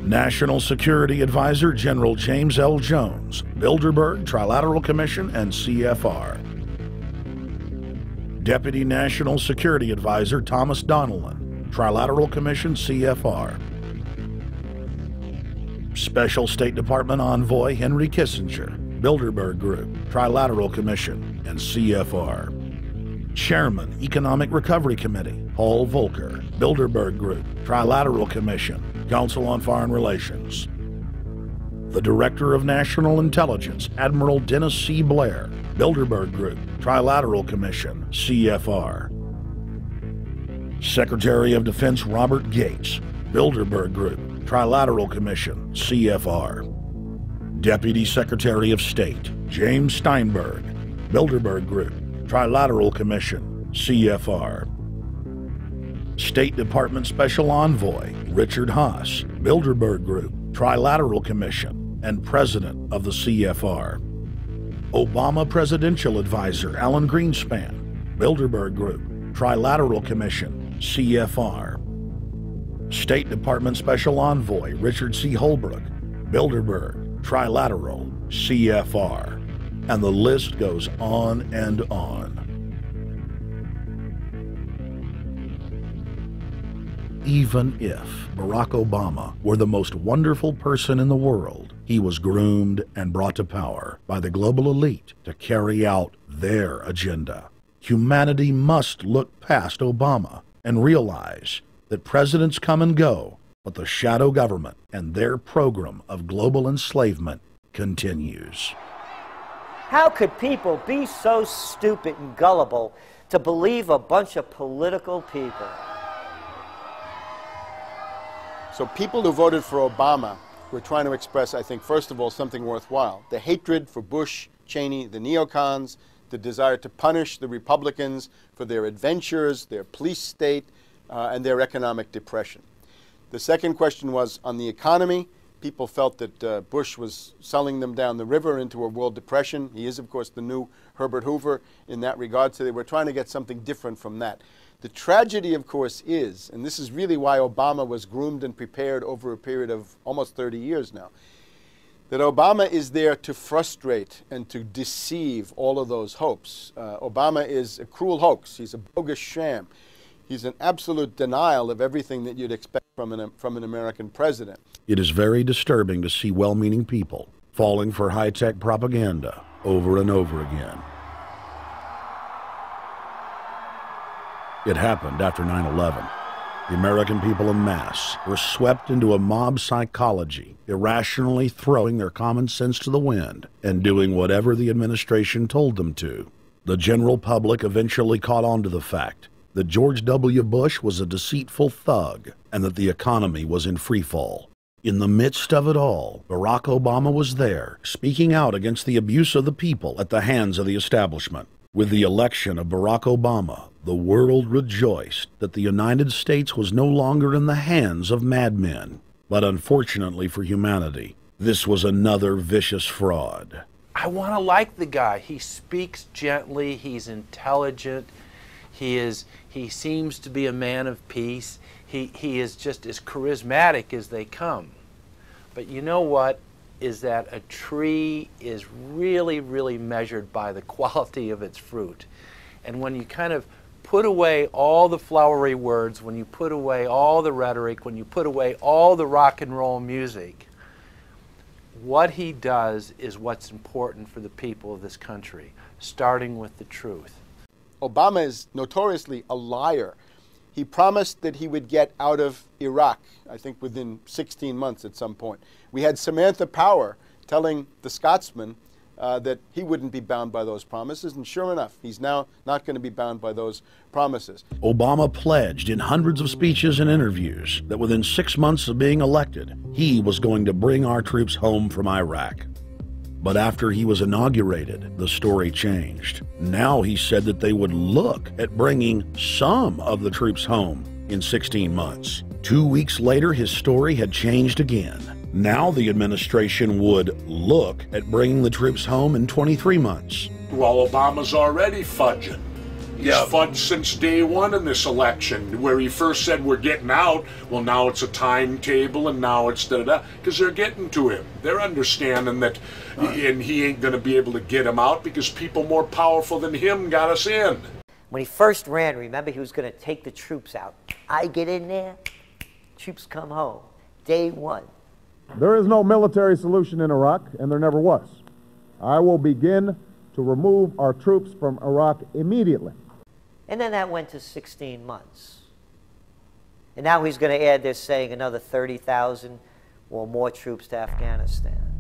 National Security Advisor General James L. Jones, Bilderberg, Trilateral Commission, and CFR. Deputy National Security Advisor Thomas Donnellan, Trilateral Commission, CFR. Special State Department Envoy Henry Kissinger, Bilderberg Group, Trilateral Commission, and CFR. Chairman, Economic Recovery Committee, Paul Volcker, Bilderberg Group, Trilateral Commission, Council on Foreign Relations. The Director of National Intelligence, Admiral Dennis C. Blair, Bilderberg Group, Trilateral Commission, CFR. Secretary of Defense Robert Gates, Bilderberg Group, Trilateral Commission, CFR. Deputy Secretary of State James Steinberg, Bilderberg Group, Trilateral Commission, CFR. State Department Special Envoy Richard Haas, Bilderberg Group, Trilateral Commission, and President of the CFR. Obama Presidential Advisor Alan Greenspan, Bilderberg Group, Trilateral Commission, CFR. State Department Special Envoy Richard C. Holbrooke, Bilderberg, Trilateral, CFR. And the list goes on and on. Even if Barack Obama were the most wonderful person in the world, he was groomed and brought to power by the global elite to carry out their agenda. Humanity must look past Obama and realize that presidents come and go, but the shadow government and their program of global enslavement continues. How could people be so stupid and gullible to believe a bunch of political people? So people who voted for Obama were trying to express, I think, first of all, something worthwhile. The hatred for Bush, Cheney, the neocons, the desire to punish the Republicans for their adventures, their police state, and their economic depression. The second question was on the economy. People felt that Bush was selling them down the river into a world depression. He is, of course, the new Herbert Hoover in that regard, so they were trying to get something different from that. The tragedy, of course, is, and this is really why Obama was groomed and prepared over a period of almost 30 years now, that Obama is there to frustrate and to deceive all of those hopes. Obama is a cruel hoax. He's a bogus sham. He's an absolute denial of everything that you'd expect from an American president. It is very disturbing to see well-meaning people falling for high-tech propaganda over and over again. It happened after 9/11. The American people en masse were swept into a mob psychology, irrationally throwing their common sense to the wind and doing whatever the administration told them to. The general public eventually caught on to the fact that George W. Bush was a deceitful thug and that the economy was in free fall. In the midst of it all, Barack Obama was there, speaking out against the abuse of the people at the hands of the establishment. With the election of Barack Obama, the world rejoiced that the United States was no longer in the hands of madmen. But unfortunately for humanity, this was another vicious fraud. I want to like the guy. He speaks gently, he's intelligent, he seems to be a man of peace. He is just as charismatic as they come. But you know what? Is that a tree is really, really measured by the quality of its fruit. And when you kind of put away all the flowery words, when you put away all the rhetoric, when you put away all the rock and roll music, what he does is what's important for the people of this country, starting with the truth. Obama is notoriously a liar. He promised that he would get out of Iraq, I think within 16 months at some point. We had Samantha Power telling the Scotsman that he wouldn't be bound by those promises, and sure enough, he's now not going to be bound by those promises. Obama pledged in hundreds of speeches and interviews that within 6 months of being elected, he was going to bring our troops home from Iraq. But after he was inaugurated, the story changed. Now he said that they would look at bringing some of the troops home in 16 months. 2 weeks later, his story had changed again. Now the administration would look at bringing the troops home in 23 months. Well, Obama's already fudging. He's fudged since day one in this election, where he first said we're getting out. Well, now it's a timetable, and now it's da-da-da, because they're getting to him. They're understanding that, and he ain't going to be able to get him out because people more powerful than him got us in. When he first ran, remember, he was going to take the troops out. I get in there, troops come home. Day one. There is no military solution in Iraq, and there never was. I will begin to remove our troops from Iraq immediately. And then that went to 16 months. And now he's going to add, they're saying, another 30,000 or more troops to Afghanistan.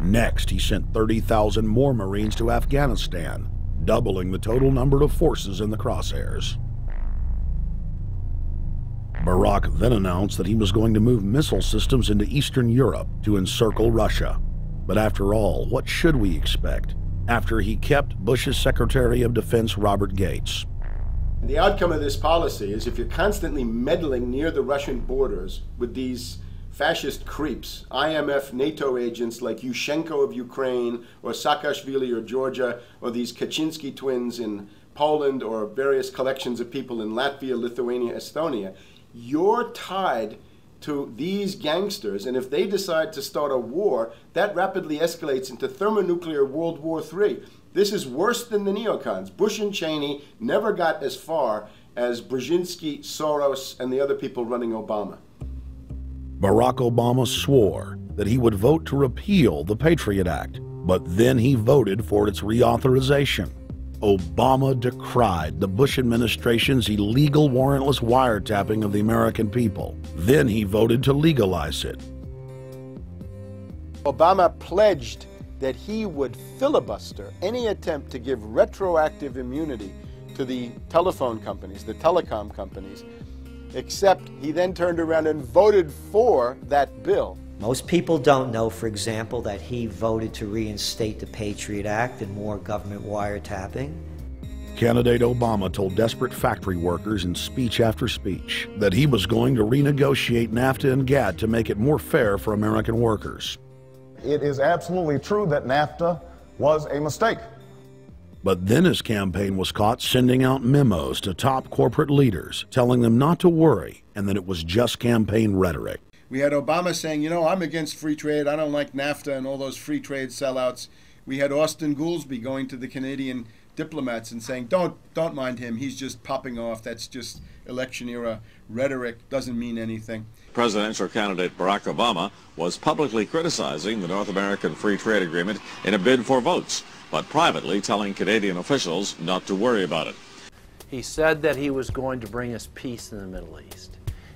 Next, he sent 30,000 more Marines to Afghanistan, doubling the total number of forces in the crosshairs. Barack then announced that he was going to move missile systems into Eastern Europe to encircle Russia. But after all, what should we expect after he kept Bush's Secretary of Defense Robert Gates? The outcome of this policy is if you're constantly meddling near the Russian borders with these fascist creeps, IMF NATO agents like Yushchenko of Ukraine or Saakashvili or Georgia, or these Kaczynski twins in Poland, or various collections of people in Latvia, Lithuania, Estonia, you're tied to these gangsters, and if they decide to start a war, that rapidly escalates into thermonuclear World War III. This is worse than the neocons. Bush and Cheney never got as far as Brzezinski, Soros, and the other people running Obama. Barack Obama swore that he would vote to repeal the Patriot Act, but then he voted for its reauthorization. Obama decried the Bush administration's illegal warrantless wiretapping of the American people. Then he voted to legalize it. Obama pledged that he would filibuster any attempt to give retroactive immunity to the telephone companies, the telecom companies, except he then turned around and voted for that bill. Most people don't know, for example, that he voted to reinstate the Patriot Act and more government wiretapping. Candidate Obama told desperate factory workers in speech after speech that he was going to renegotiate NAFTA and GATT to make it more fair for American workers. It is absolutely true that NAFTA was a mistake. But then his campaign was caught sending out memos to top corporate leaders, telling them not to worry and that it was just campaign rhetoric. We had Obama saying, you know, I'm against free trade. I don't like NAFTA and all those free trade sellouts. We had Austin Goolsbee going to the Canadian diplomats and saying, don't mind him. He's just popping off. That's just election era rhetoric. Doesn't mean anything. Presidential candidate Barack Obama was publicly criticizing the North American Free Trade Agreement in a bid for votes, but privately telling Canadian officials not to worry about it. He said that he was going to bring us peace in the Middle East.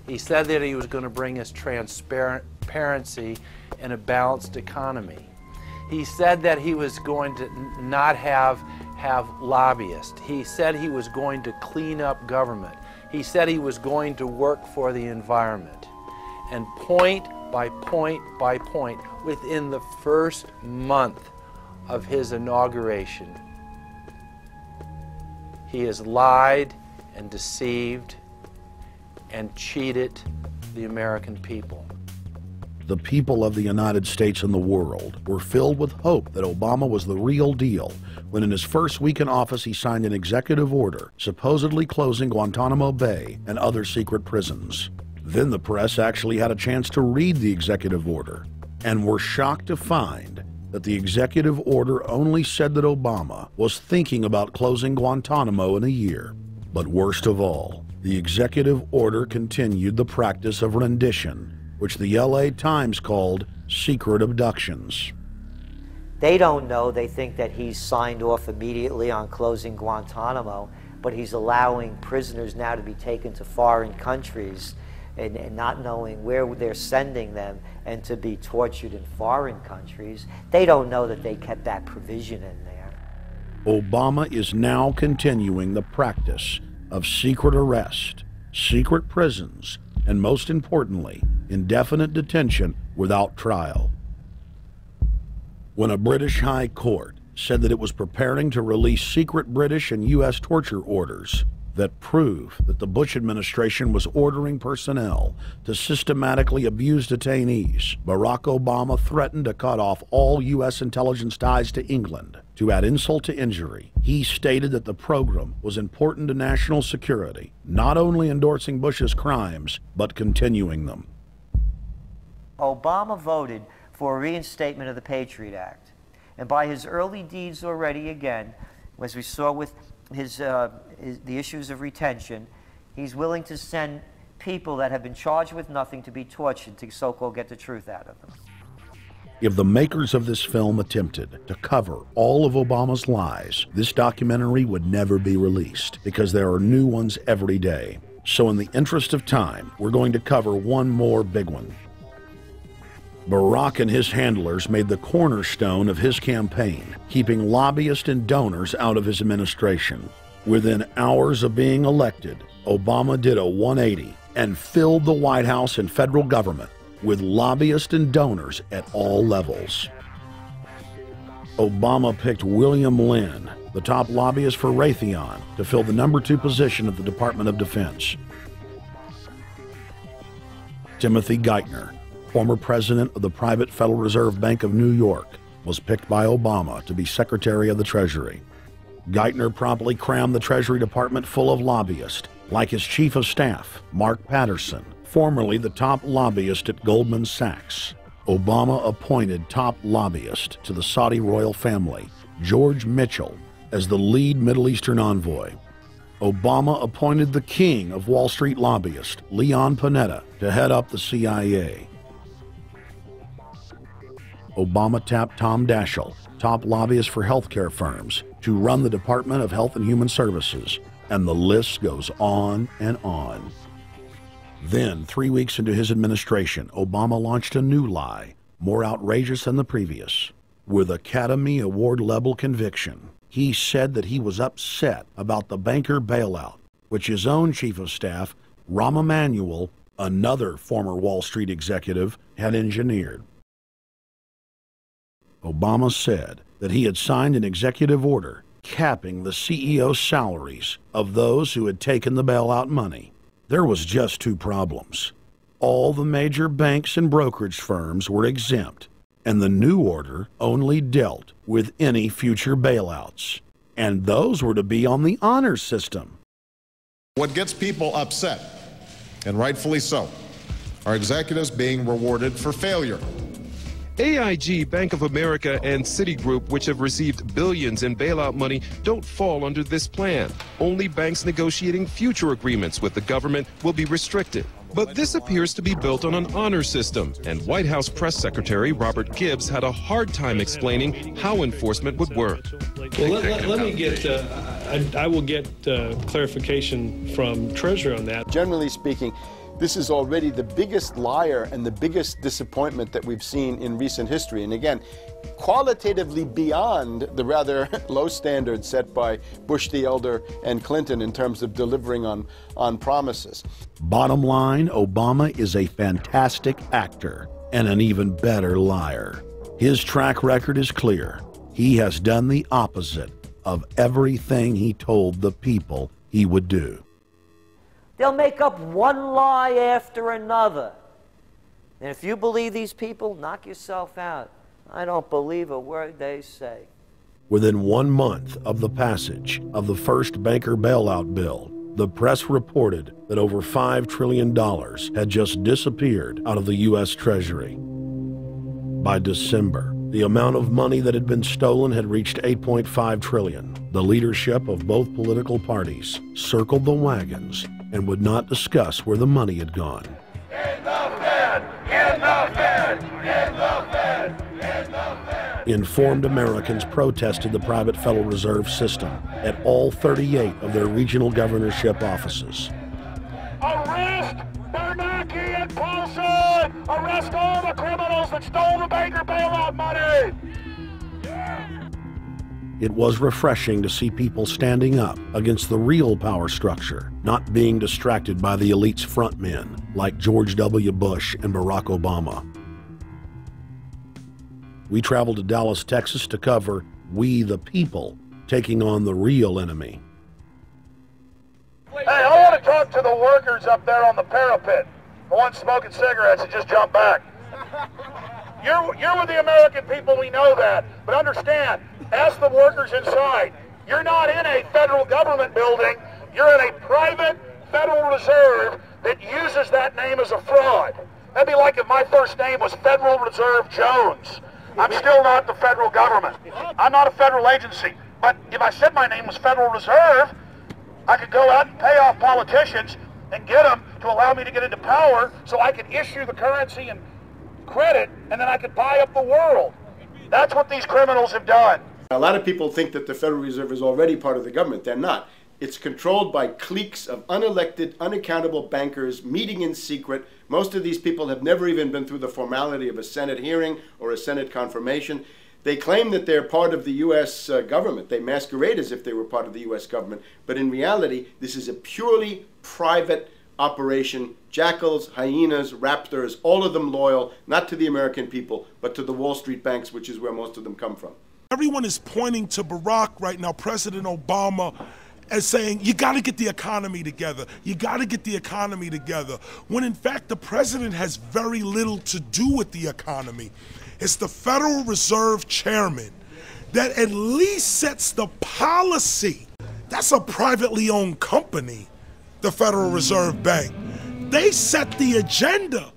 He said that he was going to bring us transparency and a balanced economy. He said that he was going to not have lobbyists. He said he was going to clean up government. He said he was going to work for the environment. And point by point by point, within the first month of his inauguration, he has lied and deceived and cheated the American people. The people of the United States and the world were filled with hope that Obama was the real deal when in his first week in office he signed an executive order supposedly closing Guantanamo Bay and other secret prisons. Then the press actually had a chance to read the executive order and were shocked to find that the executive order only said that Obama was thinking about closing Guantanamo in a year. But worst of all, the executive order continued the practice of rendition, which the LA Times called secret abductions. They don't know. They think that he's signed off immediately on closing Guantanamo, but he's allowing prisoners now to be taken to foreign countries and not knowing where they're sending them and to be tortured in foreign countries. They don't know that they kept that provision in there. Obama is now continuing the practice of secret arrest, secret prisons, and most importantly, indefinite detention without trial. When a British High Court said that it was preparing to release secret British and U.S. torture orders that prove that the Bush administration was ordering personnel to systematically abuse detainees, Barack Obama threatened to cut off all U.S. intelligence ties to England. To add insult to injury, he stated that the program was important to national security, not only endorsing Bush's crimes, but continuing them. Obama voted for a reinstatement of the Patriot Act. And by his early deeds already, again, as we saw with the issues of retention, he's willing to send people that have been charged with nothing to be tortured to so-called get the truth out of them. If the makers of this film attempted to cover all of Obama's lies, this documentary would never be released because there are new ones every day. So in the interest of time, we're going to cover one more big one. Barack and his handlers made the cornerstone of his campaign, keeping lobbyists and donors out of his administration. Within hours of being elected, Obama did a 180 and filled the White House and federal government with lobbyists and donors at all levels. Obama picked William Lynn, the top lobbyist for Raytheon, to fill the number 2 position at the Department of Defense. Timothy Geithner, former president of the private Federal Reserve Bank of New York, was picked by Obama to be Secretary of the Treasury. Geithner promptly crammed the Treasury Department full of lobbyists, like his chief of staff, Mark Patterson, formerly the top lobbyist at Goldman Sachs. Obama appointed top lobbyist to the Saudi royal family, George Mitchell, as the lead Middle Eastern envoy. Obama appointed the king of Wall Street lobbyists, Leon Panetta, to head up the CIA. Obama tapped Tom Daschle, top lobbyist for healthcare firms, to run the Department of Health and Human Services, and the list goes on and on. Then, 3 weeks into his administration, Obama launched a new lie, more outrageous than the previous. With Academy Award-level conviction, he said that he was upset about the banker bailout, which his own chief of staff, Rahm Emanuel, another former Wall Street executive, had engineered. Obama said that he had signed an executive order capping the CEO's salaries of those who had taken the bailout money. There was just 2 problems. All the major banks and brokerage firms were exempt, and the new order only dealt with any future bailouts. And those were to be on the honor system. What gets people upset, and rightfully so, are executives being rewarded for failure. AIG, Bank of America, and Citigroup, which have received billions in bailout money, don't fall under this plan. Only banks negotiating future agreements with the government will be restricted. But this appears to be built on an honor system, and White House Press Secretary Robert Gibbs had a hard time explaining how enforcement would work. Well, let me get, I will get clarification from Treasury on that. Generally speaking, this is already the biggest liar and the biggest disappointment that we've seen in recent history. And again, qualitatively beyond the rather low standards set by Bush the Elder and Clinton in terms of delivering on promises. Bottom line, Obama is a fantastic actor and an even better liar. His track record is clear. He has done the opposite of everything he told the people he would do. They'll make up one lie after another. And if you believe these people, knock yourself out. I don't believe a word they say. Within 1 month of the passage of the first banker bailout bill, the press reported that over $5 trillion had just disappeared out of the U.S. Treasury. By December, the amount of money that had been stolen had reached $8.5 trillion. The leadership of both political parties circled the wagons and would not discuss where the money had gone. In the bed! Informed Americans protested the private Federal Reserve System at all 38 of their regional governorship offices. Arrest Bernanke and Paulson! Arrest all the criminals that stole the banker bailout money! It was refreshing to see people standing up against the real power structure, not being distracted by the elite's frontmen like George W. Bush and Barack Obama. We traveled to Dallas, Texas to cover We the People taking on the real enemy. Hey, I want to talk to the workers up there on the parapet. The ones smoking cigarettes and just jump back. You're with the American people, we know that. But understand, ask the workers inside. You're not in a federal government building. You're in a private Federal Reserve that uses that name as a fraud. That'd be like if my first name was Federal Reserve Jones. I'm still not the federal government. I'm not a federal agency. But if I said my name was Federal Reserve, I could go out and pay off politicians and get them to allow me to get into power so I could issue the currency and credit, and then I could buy up the world. That's what these criminals have done. A lot of people think that the Federal Reserve is already part of the government. They're not. It's controlled by cliques of unelected, unaccountable bankers meeting in secret. Most of these people have never even been through the formality of a Senate hearing or a Senate confirmation. They claim that they're part of the U.S. government. They masquerade as if they were part of the U.S. government. But in reality, this is a purely private operation. Jackals, hyenas, raptors, all of them loyal, not to the American people, but to the Wall Street banks, which is where most of them come from. Everyone is pointing to Barack right now, President Obama, as saying, you got to get the economy together. You got to get the economy together. When in fact, the president has very little to do with the economy. It's the Federal Reserve Chairman that at least sets the policy. That's a privately owned company, the Federal Reserve Bank. They set the agenda.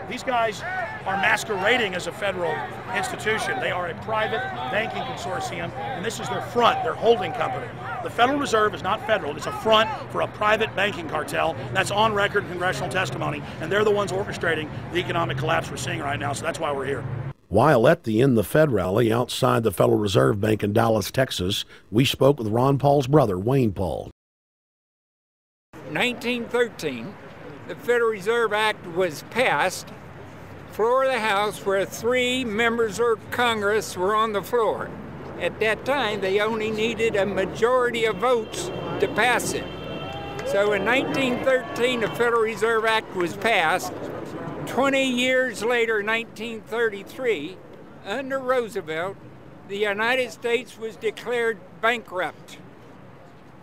These guys are masquerading as a federal institution. They are a private banking consortium, and this is their front, their holding company. The Federal Reserve is not federal. It's a front for a private banking cartel. That's on record in congressional testimony, and they're the ones orchestrating the economic collapse we're seeing right now, so that's why we're here. While at the In the Fed rally outside the Federal Reserve Bank in Dallas, Texas, we spoke with Ron Paul's brother, Wayne Paul. 1913, the Federal Reserve Act was passed, floor of the House, where 3 members of Congress were on the floor. At that time, they only needed a majority of votes to pass it. So in 1913, the Federal Reserve Act was passed. 20 years later, 1933, under Roosevelt, the United States was declared bankrupt.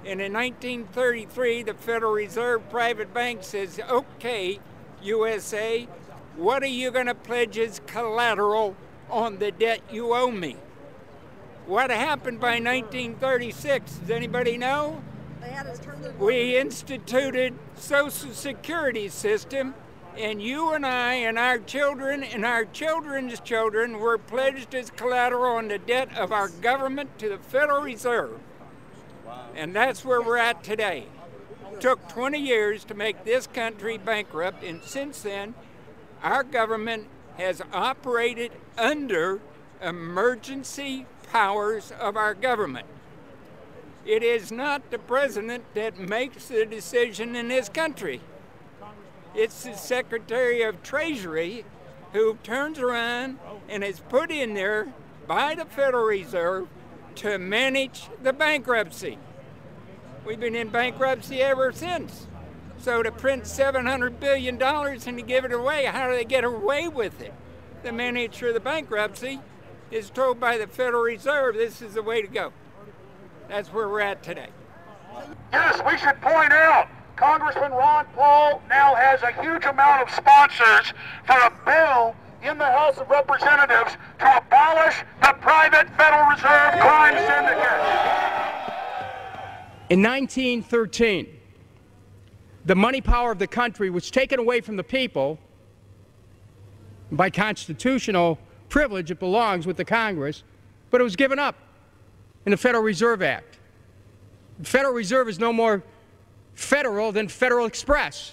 And in 1933, the Federal Reserve Private Bank says, okay, USA, what are you going to pledge as collateral on the debt you owe me? What happened by 1936? Does anybody know? We instituted Social Security system, and you and I and our children and our children's children were pledged as collateral on the debt of our government to the Federal Reserve. And that's where we're at today. It took 20 years to make this country bankrupt, and since then, our government has operated under emergency powers of our government. It is not the president that makes the decision in this country. It's the Secretary of Treasury who turns around and is put in there by the Federal Reserve to manage the bankruptcy. We've been in bankruptcy ever since. So to print $700 billion and to give it away, how do they get away with it? The manager of the bankruptcy is told by the Federal Reserve this is the way to go. That's where we're at today. Yes, we should point out, Congressman Ron Paul now has a huge amount of sponsors for a bill in the House of Representatives to abolish the private Federal Reserve crime syndicate. In 1913, the money power of the country was taken away from the people. By constitutional privilege, it belongs with the Congress, but it was given up in the Federal Reserve Act. The Federal Reserve is no more federal than Federal Express,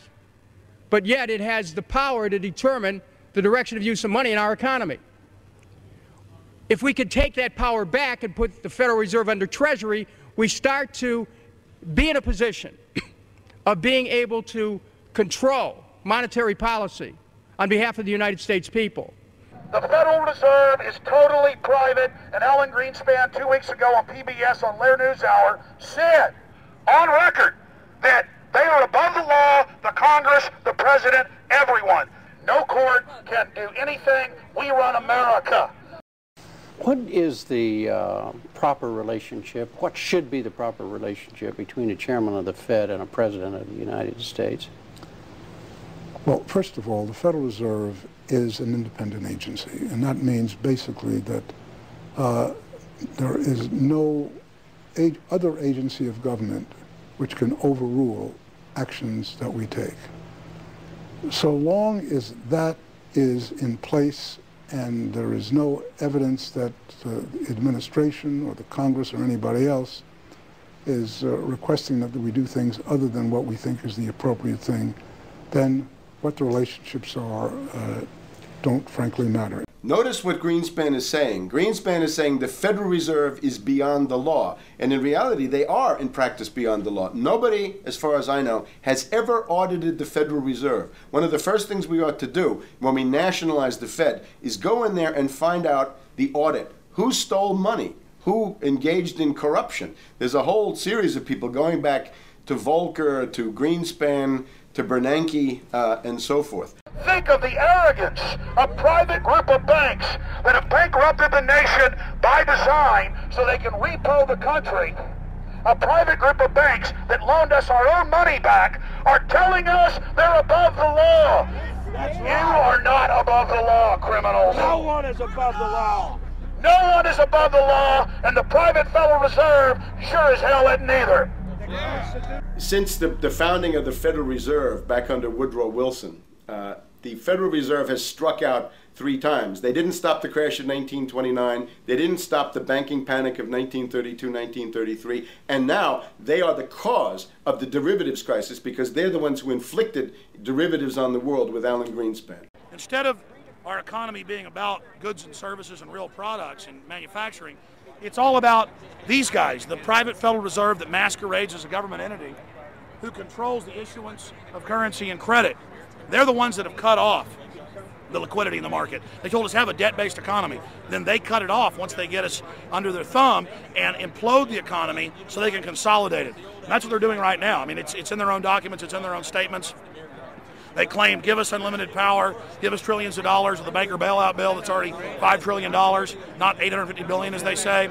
but yet it has the power to determine the direction of use of money in our economy. If we could take that power back and put the Federal Reserve under Treasury, we start to be in a position of being able to control monetary policy on behalf of the United States people. The Federal Reserve is totally private, and Alan Greenspan 2 weeks ago on PBS on Lair NewsHour said on record that they are above the law, the Congress, the President, everyone. No court can do anything. We run America. What is the proper relationship, what should be the proper relationship between a chairman of the Fed and a president of the United States? Well, first of all, the Federal Reserve is an independent agency, and that means basically that there is no other agency of government which can overrule actions that we take. So long as that is in place and there is no evidence that the administration or the Congress or anybody else is requesting that we do things other than what we think is the appropriate thing, then what the relationships are don't frankly matter. Notice what Greenspan is saying. Greenspan is saying the Federal Reserve is beyond the law. And in reality, they are in practice beyond the law. Nobody, as far as I know, has ever audited the Federal Reserve. One of the first things we ought to do when we nationalize the Fed is go in there and find out the audit. Who stole money? Who engaged in corruption? There's a whole series of people going back to Volcker, to Greenspan, to Bernanke, and so forth. Think of the arrogance of private group of banks that have bankrupted the nation by design so they can repo the country. A private group of banks that loaned us our own money back are telling us they're above the law. You are not above the law, criminals. No one is above the law. No one is above the law, and the private Federal Reserve sure as hell isn't either. Since the founding of the Federal Reserve back under Woodrow Wilson, the Federal Reserve has struck out 3 times. They didn't stop the crash of 1929. They didn't stop the banking panic of 1932, 1933. And now they are the cause of the derivatives crisis because they're the ones who inflicted derivatives on the world with Alan Greenspan. Instead of our economy being about goods and services and real products and manufacturing, it's all about these guys, the private Federal Reserve that masquerades as a government entity who controls the issuance of currency and credit. They're the ones that have cut off the liquidity in the market. They told us have a debt-based economy. Then they cut it off once they get us under their thumb and implode the economy so they can consolidate it. And that's what they're doing right now. I mean, it's in their own documents, it's in their own statements. They claim, give us unlimited power, give us trillions of dollars of the banker bailout bill that's already $5 trillion, not $850 billion as they say.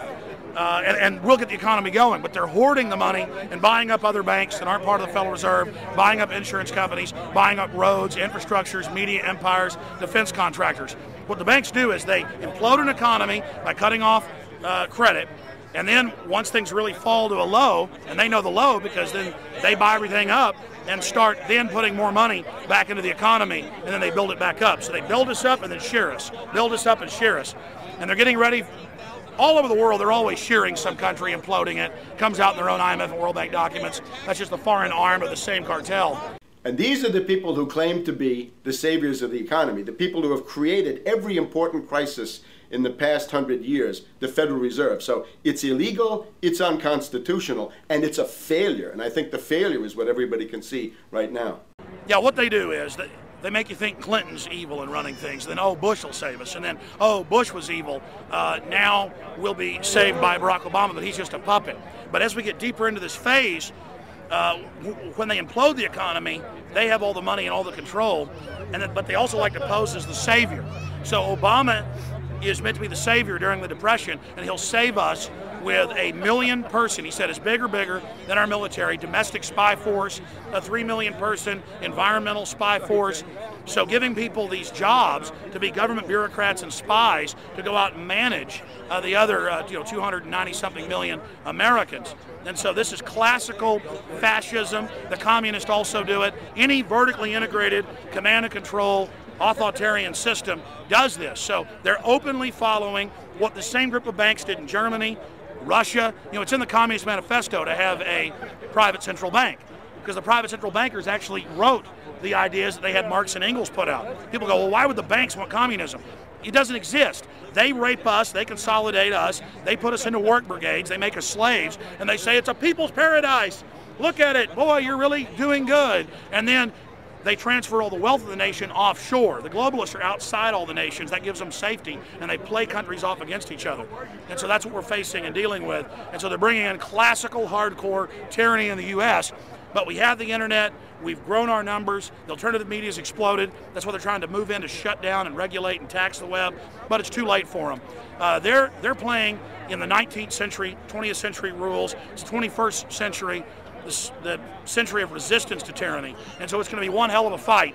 And we'll get the economy going, but they're hoarding the money and buying up other banks that aren't part of the Federal Reserve, buying up insurance companies, buying up roads, infrastructures, media empires, defense contractors. What the banks do is they implode an economy by cutting off credit, and then once things really fall to a low, and they know the low because then they buy everything up and start then putting more money back into the economy, and then they build it back up. So they build us up and then shear us, build us up and shear us. And they're getting ready. All over the world, they're always shearing some country, imploding it. Comes out in their own IMF and World Bank documents. That's just the foreign arm of the same cartel. And these are the people who claim to be the saviors of the economy, the people who have created every important crisis in the past 100 years, the Federal Reserve. So it's illegal, it's unconstitutional, and it's a failure. And I think the failure is what everybody can see right now. Yeah, what they do is they make you think Clinton's evil in running things. Then, oh, Bush will save us. And then, oh, Bush was evil. Now we'll be saved by Barack Obama, but he's just a puppet. But as we get deeper into this phase, when they implode the economy, they have all the money and all the control. But they also like to pose as the savior. So Obama is meant to be the savior during the Depression, and he'll save us with a 1 million person, he said, is bigger than our military, domestic spy force, a 3 million person environmental spy force. So giving people these jobs to be government bureaucrats and spies to go out and manage the other 290-something million Americans. And so this is classical fascism. The communists also do it. Any vertically integrated command and control authoritarian system does this. So they're openly following what the same group of banks did in Germany, Russia. It's in the Communist Manifesto to have a private central bank, because the private central bankers actually wrote the ideas that they had Marx and Engels put out. People go, well, why would the banks want communism? It doesn't exist. They rape us, they consolidate us, they put us into work brigades, they make us slaves, and they say it's a people's paradise. Look at it, boy, you're really doing good. And then they transfer all the wealth of the nation offshore. The globalists are outside all the nations. That gives them safety, and they play countries off against each other. And so that's what we're facing and dealing with. And so they're bringing in classical, hardcore tyranny in the U.S., but we have the internet, we've grown our numbers, the alternative media's exploded. That's why they're trying to move in to shut down and regulate and tax the web, but it's too late for them. They're playing in the 19th century, 20th century rules. It's the 21st century, the century of resistance to tyranny. And so it's going to be one hell of a fight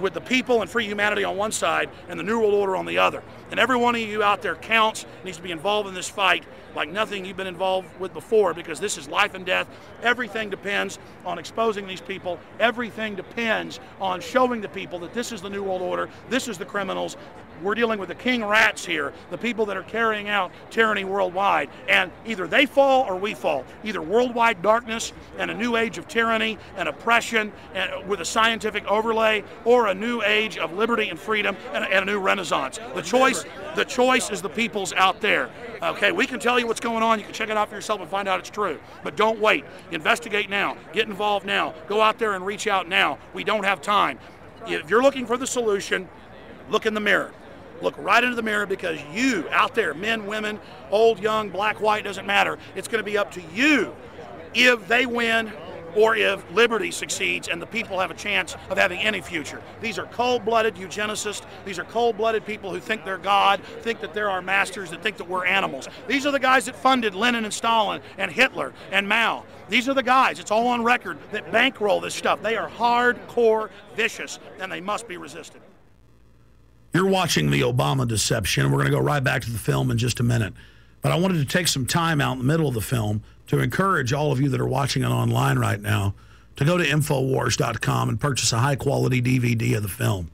with the people and free humanity on one side and the New World Order on the other. And every one of you out there counts, needs to be involved in this fight like nothing you've been involved with before, because this is life and death. Everything depends on exposing these people. Everything depends on showing the people that this is the New World Order, this is the criminals. We're dealing with the king rats here, the people that are carrying out tyranny worldwide. And either they fall or we fall. Either worldwide darkness and a new age of tyranny and oppression and with a scientific overlay, or a new age of liberty and freedom and a new renaissance. The choice is the people's out there. Okay, we can tell you what's going on. You can check it out for yourself and find out it's true. But don't wait. Investigate now. Get involved now. Go out there and reach out now. We don't have time. If you're looking for the solution, look in the mirror. Look right into the mirror, because you out there, men, women, old, young, black, white, doesn't matter. It's going to be up to you if they win or if liberty succeeds and the people have a chance of having any future. These are cold-blooded eugenicists. These are cold-blooded people who think they're God, think that they're our masters, that think that we're animals. These are the guys that funded Lenin and Stalin and Hitler and Mao. These are the guys, it's all on record, that bankroll this stuff. They are hardcore vicious, and they must be resisted. You're watching the Obama deception. We're going to go right back to the film in just a minute. But I wanted to take some time out in the middle of the film to encourage all of you that are watching it online right now to go to Infowars.com and purchase a high-quality DVD of the film.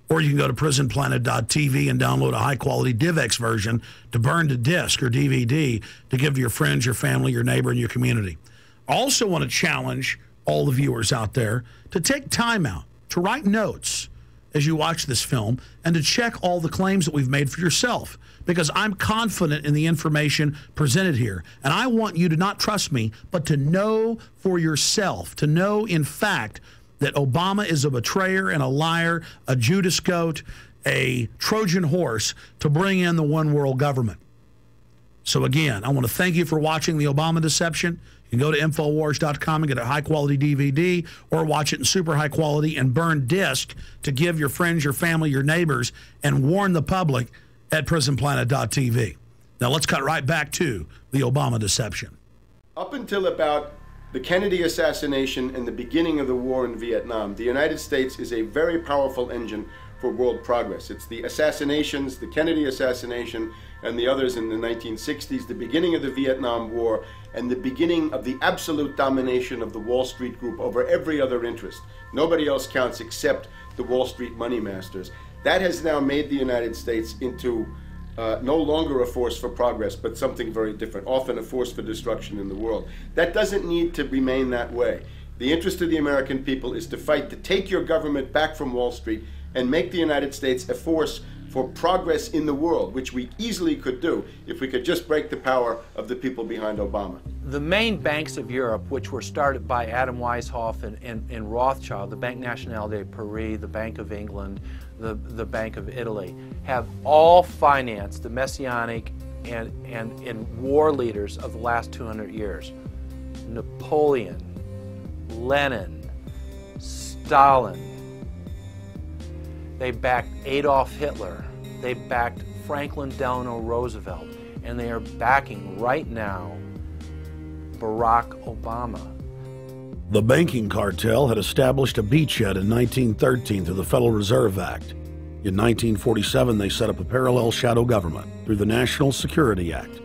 Or you can go to prisonplanet.tv and download a high-quality DivX version to burn to disc or DVD to give to your friends, your family, your neighbor, and your community. I also want to challenge all the viewers out there to take time out to write notes as you watch this film and to check all the claims that we've made for yourself, because I'm confident in the information presented here. And I want you to not trust me, but to know for yourself, to know in fact that Obama is a betrayer and a liar, a Judas goat, a Trojan horse to bring in the one world government. So again, I want to thank you for watching the Obama deception. You can go to Infowars.com and get a high-quality DVD, or watch it in super high quality and burn disc to give your friends, your family, your neighbors, and warn the public at prisonplanet.tv. Now let's cut right back to the Obama deception. Up until about the Kennedy assassination and the beginning of the war in Vietnam, the United States is a very powerful engine for world progress. It's the assassinations, the Kennedy assassination, and the others in the 1960s, the beginning of the Vietnam War, and the beginning of the absolute domination of the Wall Street group over every other interest. Nobody else counts except the Wall Street money masters. That has now made the United States into no longer a force for progress, but something very different, often a force for destruction in the world. That doesn't need to remain that way. The interest of the American people is to fight to take your government back from Wall Street and make the United States a force for progress in the world, which we easily could do if we could just break the power of the people behind Obama. The main banks of Europe, which were started by Adam Weishaupt and Rothschild, the Banque Nationale de Paris, the Bank of England, the Bank of Italy, have all financed the messianic and war leaders of the last 200 years. Napoleon, Lenin, Stalin. They backed Adolf Hitler. They backed Franklin Delano Roosevelt. And they are backing right now Barack Obama. The banking cartel had established a beachhead in 1913 through the Federal Reserve Act. In 1947, they set up a parallel shadow government through the National Security Act.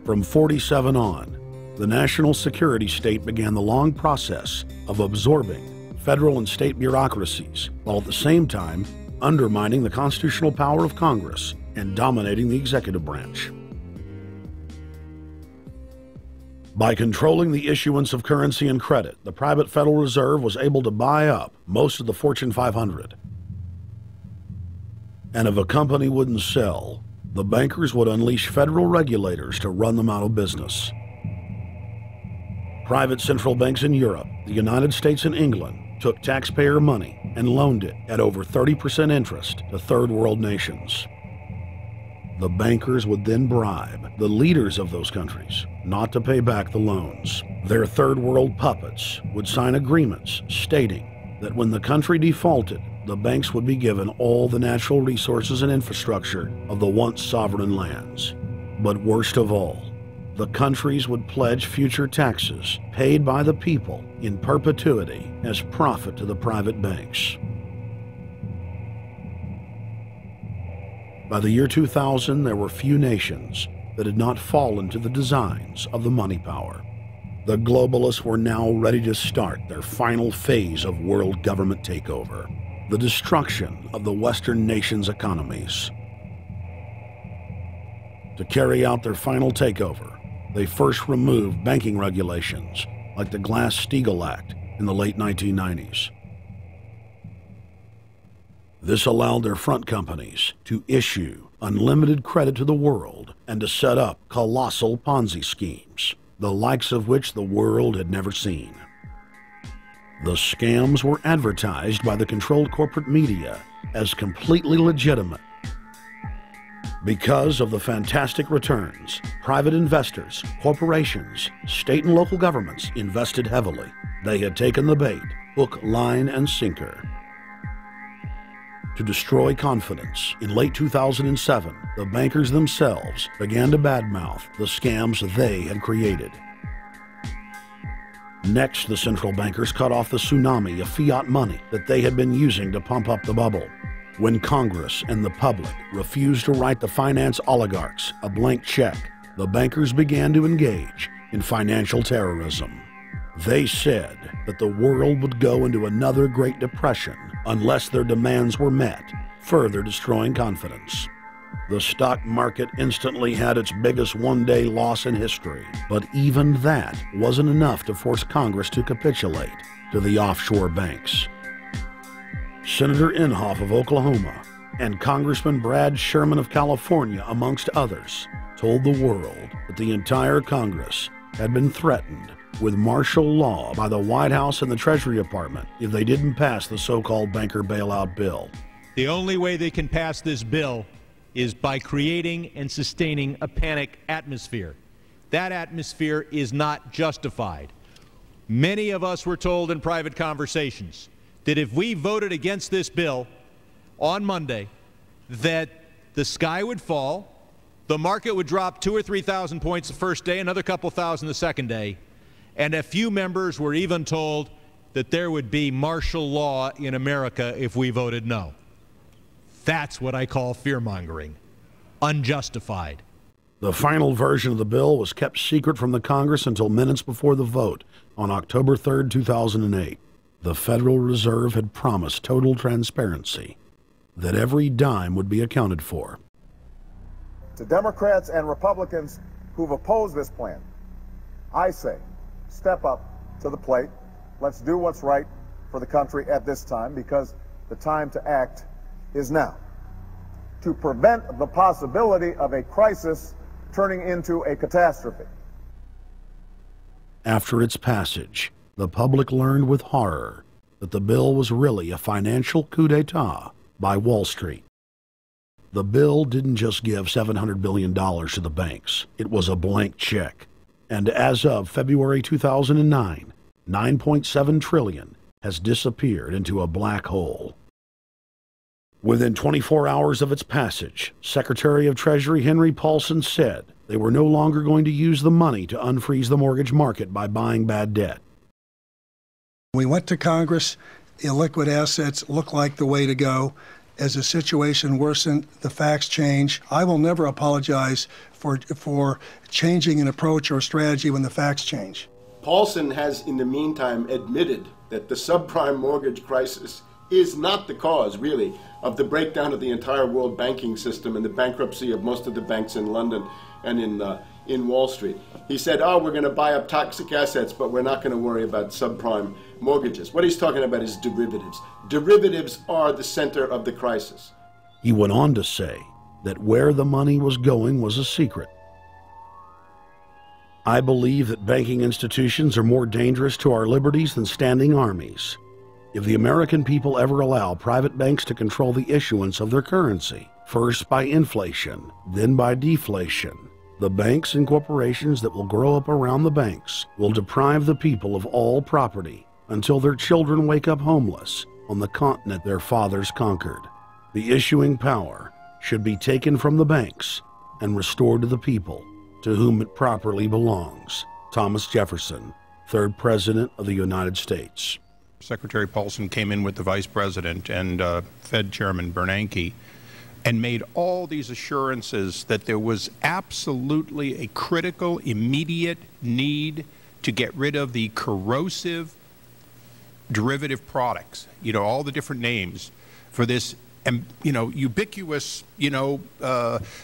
From 47 on, the national security state began the long process of absorbing federal and state bureaucracies, while at the same time undermining the constitutional power of Congress and dominating the executive branch. By controlling the issuance of currency and credit, the private Federal Reserve was able to buy up most of the Fortune 500. And if a company wouldn't sell, the bankers would unleash federal regulators to run them out of business. Private central banks in Europe, the United States, and England took taxpayer money and loaned it at over 30% interest to third world nations. The bankers would then bribe the leaders of those countries not to pay back the loans. Their third world puppets would sign agreements stating that when the country defaulted, the banks would be given all the natural resources and infrastructure of the once sovereign lands. But worst of all, the countries would pledge future taxes paid by the people in perpetuity as profit to the private banks. By the year 2000, there were few nations that had not fallen to the designs of the money power. The globalists were now ready to start their final phase of world government takeover, the destruction of the Western nations' economies. To carry out their final takeover, they first removed banking regulations like the Glass-Steagall Act in the late 1990s. This allowed their front companies to issue unlimited credit to the world and to set up colossal Ponzi schemes, the likes of which the world had never seen. The scams were advertised by the controlled corporate media as completely legitimate. Because of the fantastic returns, private investors, corporations, state and local governments invested heavily. They had taken the bait, hook, line, and sinker. To destroy confidence, in late 2007, the bankers themselves began to badmouth the scams they had created. Next, the central bankers cut off the tsunami of fiat money that they had been using to pump up the bubble. When Congress and the public refused to write the finance oligarchs a blank check, the bankers began to engage in financial terrorism. They said that the world would go into another Great Depression unless their demands were met, further destroying confidence. The stock market instantly had its biggest one-day loss in history, but even that wasn't enough to force Congress to capitulate to the offshore banks. Senator Inhofe of Oklahoma and Congressman Brad Sherman of California, amongst others, told the world that the entire Congress had been threatened with martial law by the White House and the Treasury Department if they didn't pass the so-called banker bailout bill. The only way they can pass this bill is by creating and sustaining a panic atmosphere. That atmosphere is not justified. Many of us were told in private conversations that if we voted against this bill on Monday, that the sky would fall, the market would drop 2,000 or 3,000 points the first day, another couple thousand the second day, and a few members were even told that there would be martial law in America if we voted no. That's what I call fear-mongering. Unjustified. The final version of the bill was kept secret from the Congress until minutes before the vote on October 3, 2008. The Federal Reserve had promised total transparency, that every dime would be accounted for. To Democrats and Republicans who've opposed this plan, I say, step up to the plate. Let's do what's right for the country at this time, because the time to act is now. To prevent the possibility of a crisis turning into a catastrophe. After its passage, the public learned with horror that the bill was really a financial coup d'etat by Wall Street. The bill didn't just give $700 billion to the banks. It was a blank check. And as of February 2009, $9.7 trillion has disappeared into a black hole. Within 24 hours of its passage, Secretary of Treasury Henry Paulson said they were no longer going to use the money to unfreeze the mortgage market by buying bad debt. We went to Congress. Illiquid assets look like the way to go. As the situation worsened, the facts change. I will never apologize for changing an approach or strategy when the facts change. Paulson has, in the meantime, admitted that the subprime mortgage crisis is not the cause, really, of the breakdown of the entire world banking system and the bankruptcy of most of the banks in London and in in Wall Street. He said, oh, we're going to buy up toxic assets, but we're not going to worry about subprime mortgages. What he's talking about is derivatives. Derivatives are the center of the crisis. He went on to say that where the money was going was a secret. I believe that banking institutions are more dangerous to our liberties than standing armies. If the American people ever allow private banks to control the issuance of their currency, first by inflation, then by deflation, the banks and corporations that will grow up around the banks will deprive the people of all property until their children wake up homeless on the continent their fathers conquered. The issuing power should be taken from the banks and restored to the people, to whom it properly belongs. Thomas Jefferson, 3rd President of the United States. Secretary Paulson came in with the Vice President and Fed Chairman Bernanke and made all these assurances that there was absolutely a critical, immediate need to get rid of the corrosive derivative products, you know, all the different names for this, you know, ubiquitous, you know,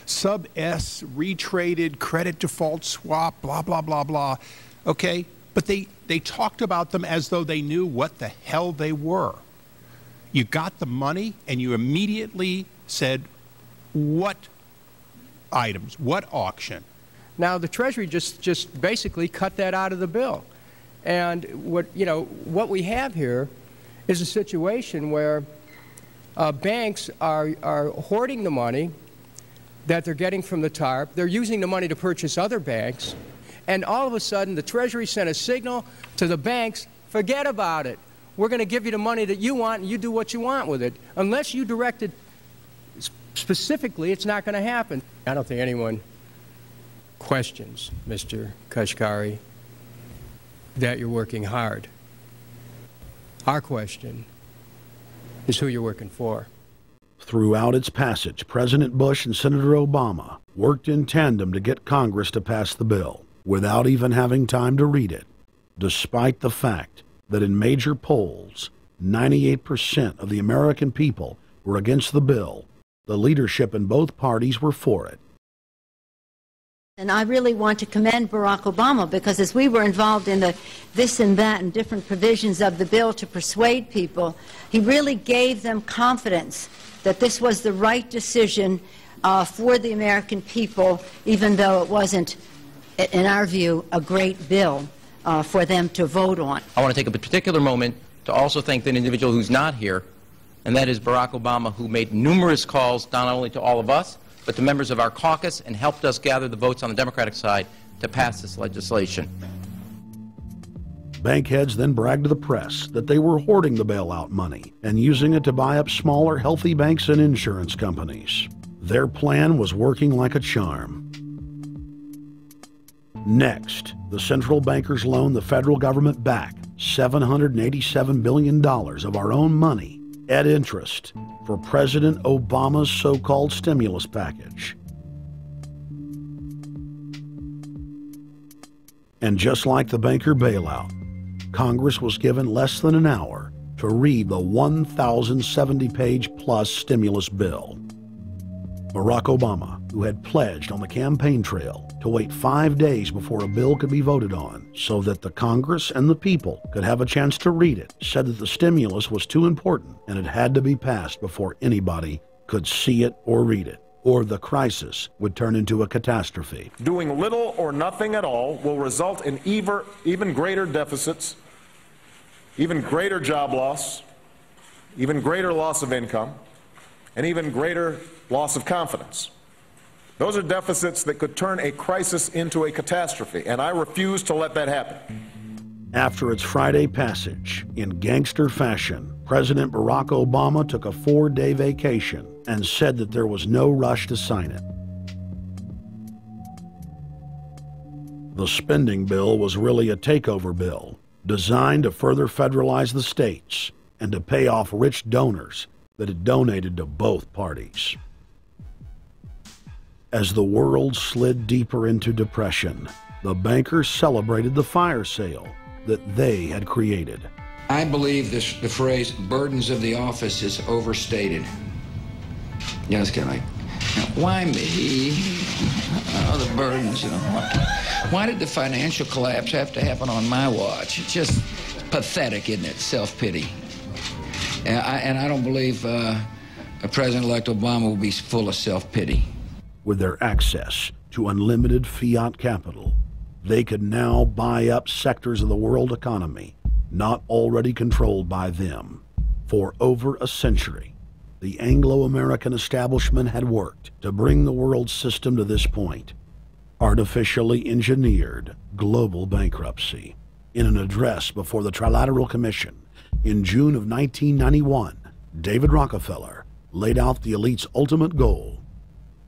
sub-S, retraded credit default swap, blah, blah, blah, blah, okay? But they talked about them as though they knew what the hell they were. You got the money and you immediately said, what items, what auction? Now, the Treasury just basically cut that out of the bill. And what we have here is a situation where banks are hoarding the money that they're getting from the TARP. They're using the money to purchase other banks. And all of a sudden, the Treasury sent a signal to the banks, forget about it. We're going to give you the money that you want, and you do what you want with it. Unless you direct it specifically, it's not going to happen. I don't think anyone questions, Mr. Kashkari, that you're working hard. Our question is who you're working for. Throughout its passage, President Bush and Senator Obama worked in tandem to get Congress to pass the bill without even having time to read it, despite the fact that in major polls, 98% of the American people were against the bill. The leadership in both parties were for it. And I really want to commend Barack Obama, because as we were involved in the this and that and different provisions of the bill to persuade people, he really gave them confidence that this was the right decision for the American people, even though it wasn't, in our view, a great bill for them to vote on. I want to take a particular moment to also thank an individual who's not here, and that is Barack Obama, who made numerous calls not only to all of us, but to members of our caucus, and helped us gather the votes on the Democratic side to pass this legislation. Bank heads then bragged to the press that they were hoarding the bailout money and using it to buy up smaller, healthy banks and insurance companies. Their plan was working like a charm. Next, the central bankers loaned the federal government back $787 billion of our own money at interest for President Obama's so-called stimulus package. And just like the banker bailout, Congress was given less than an hour to read the 1,070-page-plus stimulus bill. Barack Obama, who had pledged on the campaign trail to wait 5 days before a bill could be voted on so that the Congress and the people could have a chance to read it, said that the stimulus was too important and it had to be passed before anybody could see it or read it, or the crisis would turn into a catastrophe. Doing little or nothing at all will result in even greater deficits, even greater job loss, even greater loss of income, and even greater loss of confidence. Those are deficits that could turn a crisis into a catastrophe, and I refuse to let that happen. After its Friday passage, in gangster fashion, President Barack Obama took a 4-day vacation and said that there was no rush to sign it. The spending bill was really a takeover bill, designed to further federalize the states and to pay off rich donors that had donated to both parties. As the world slid deeper into depression, the bankers celebrated the fire sale that they had created. I believe the phrase burdens of the office is overstated. You know, it's kind of like Why me? Oh, the burdens, you know. Why did the financial collapse have to happen on my watch? It's just pathetic, isn't it? Self-pity. And I don't believe President-elect Obama will be full of self-pity. With their access to unlimited fiat capital, they could now buy up sectors of the world economy not already controlled by them. For over a century, the Anglo-American establishment had worked to bring the world system to this point. Artificially engineered global bankruptcy. In an address before the Trilateral Commission in June of 1991, David Rockefeller laid out the elite's ultimate goal.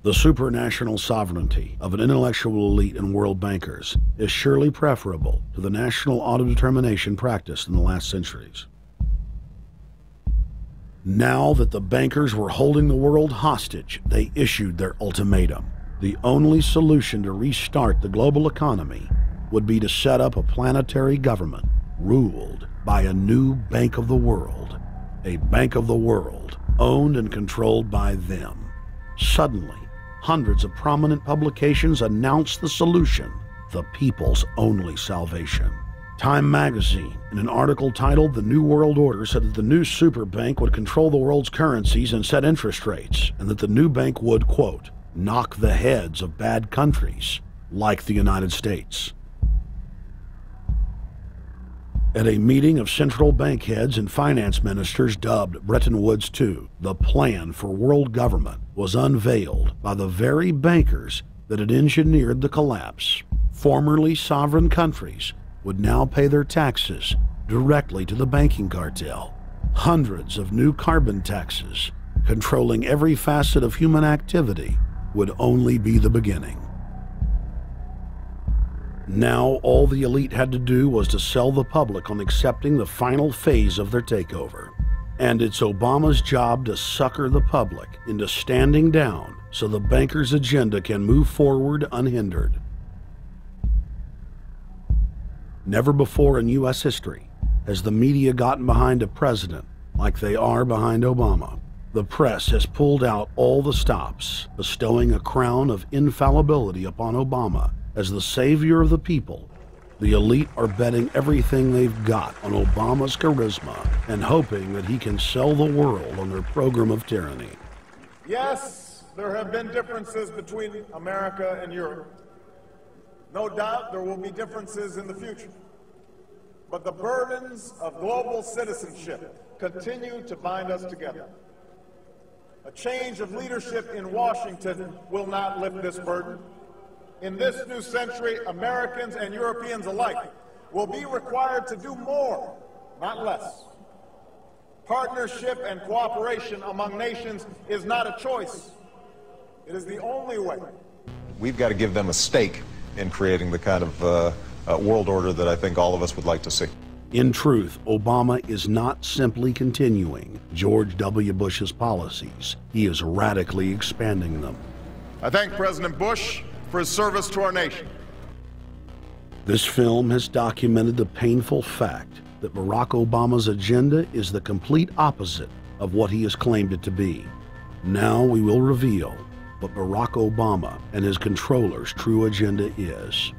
The supranational sovereignty of an intellectual elite and world bankers is surely preferable to the national autodetermination practiced in the last centuries. Now that the bankers were holding the world hostage, they issued their ultimatum. The only solution to restart the global economy would be to set up a planetary government ruled by a new Bank of the World, a Bank of the World owned and controlled by them. Suddenly, hundreds of prominent publications announced the solution, the people's only salvation. Time magazine, in an article titled "The New World Order," said that the new super bank would control the world's currencies and set interest rates, and that the new bank would, quote, knock the heads of bad countries like the United States. At a meeting of central bank heads and finance ministers dubbed Bretton Woods II, the plan for world government was unveiled by the very bankers that had engineered the collapse. Formerly sovereign countries would now pay their taxes directly to the banking cartel. Hundreds of new carbon taxes, controlling every facet of human activity, would only be the beginning. Now all the elite had to do was to sell the public on accepting the final phase of their takeover. And it's Obama's job to sucker the public into standing down so the bankers' agenda can move forward unhindered. Never before in U.S. history has the media gotten behind a president like they are behind Obama. The press has pulled out all the stops, bestowing a crown of infallibility upon Obama as the savior of the people. The elite are betting everything they've got on Obama's charisma and hoping that he can sell the world on their program of tyranny. Yes, there have been differences between America and Europe. No doubt there will be differences in the future. But the burdens of global citizenship continue to bind us together. A change of leadership in Washington will not lift this burden. In this new century, Americans and Europeans alike will be required to do more, not less. Partnership and cooperation among nations is not a choice. It is the only way. We've got to give them a stake in creating the kind of world order that I think all of us would like to see. In truth, Obama is not simply continuing George W. Bush's policies. He is radically expanding them. I thank President Bush for his service to our nation. This film has documented the painful fact that Barack Obama's agenda is the complete opposite of what he has claimed it to be. Now we will reveal what Barack Obama and his controllers' true agenda is.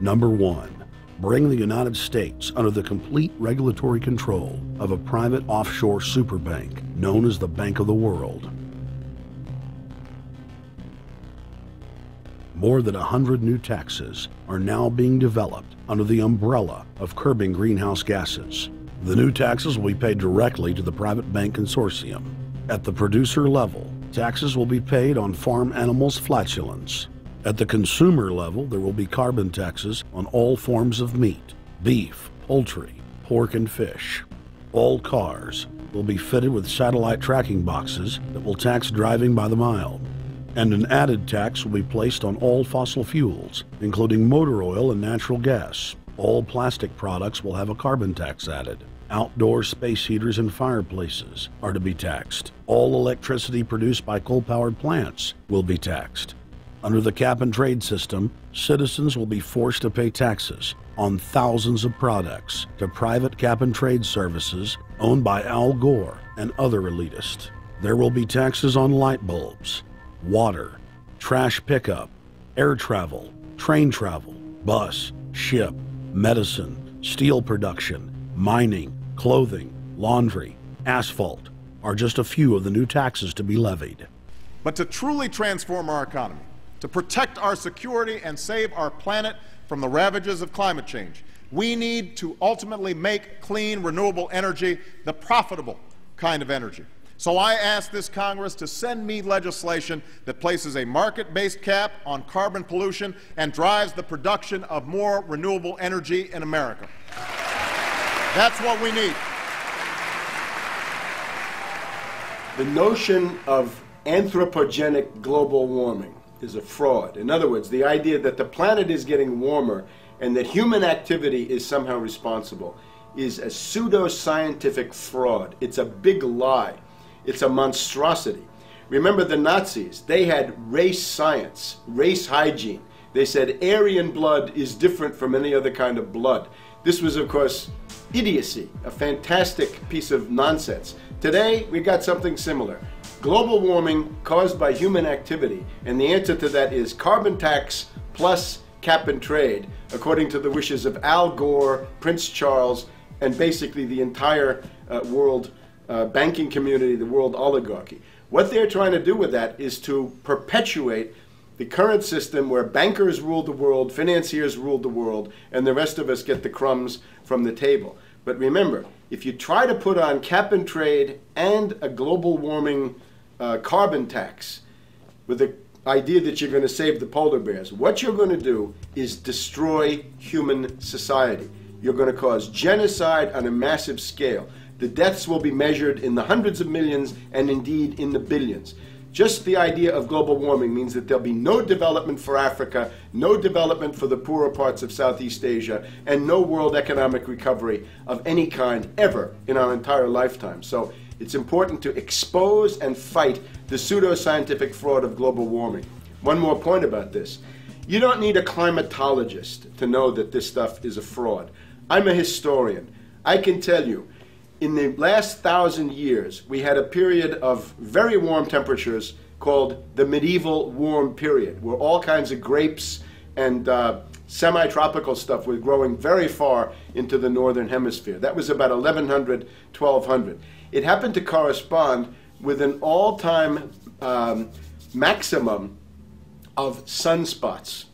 Number one, bring the United States under the complete regulatory control of a private offshore superbank known as the Bank of the World. More than 100 new taxes are now being developed under the umbrella of curbing greenhouse gases. The new taxes will be paid directly to the private bank consortium. At the producer level, taxes will be paid on farm animals' flatulence. At the consumer level, there will be carbon taxes on all forms of meat, beef, poultry, pork, and fish. All cars will be fitted with satellite tracking boxes that will tax driving by the mile. And an added tax will be placed on all fossil fuels, including motor oil and natural gas. All plastic products will have a carbon tax added. Outdoor space heaters and fireplaces are to be taxed. All electricity produced by coal-powered plants will be taxed. Under the cap-and-trade system, citizens will be forced to pay taxes on thousands of products to private cap-and-trade services owned by Al Gore and other elitists. There will be taxes on light bulbs, water, trash pickup, air travel, train travel, bus, ship, medicine, steel production, mining, clothing, laundry, asphalt are just a few of the new taxes to be levied. But to truly transform our economy, to protect our security and save our planet from the ravages of climate change, we need to ultimately make clean, renewable energy the profitable kind of energy. So I ask this Congress to send me legislation that places a market-based cap on carbon pollution and drives the production of more renewable energy in America. That's what we need. The notion of anthropogenic global warming is a fraud. In other words, the idea that the planet is getting warmer and that human activity is somehow responsible is a pseudo-scientific fraud. It's a big lie. It's a monstrosity. Remember the Nazis, they had race science, race hygiene. They said Aryan blood is different from any other kind of blood. This was, of course, idiocy, a fantastic piece of nonsense. Today, we've got something similar. Global warming caused by human activity, and the answer to that is carbon tax plus cap and trade, according to the wishes of Al Gore, Prince Charles, and basically the entire world banking community, the world oligarchy. What they're trying to do with that is to perpetuate the current system where bankers rule the world, financiers rule the world, and the rest of us get the crumbs from the table. But remember, if you try to put on cap and trade and a global warming carbon tax with the idea that you're going to save the polar bears, what you're going to do is destroy human society. You're going to cause genocide on a massive scale. The deaths will be measured in the hundreds of millions and indeed in the billions. Just the idea of global warming means that there'll be no development for Africa, no development for the poorer parts of Southeast Asia, and no world economic recovery of any kind ever in our entire lifetime. So it's important to expose and fight the pseudo-scientific fraud of global warming. One more point about this. You don't need a climatologist to know that this stuff is a fraud. I'm a historian. I can tell you, in the last 1,000 years, we had a period of very warm temperatures called the medieval warm period, where all kinds of grapes and semi-tropical stuff was growing very far into the northern hemisphere. That was about 1100, 1200. It happened to correspond with an all-time maximum of sunspots.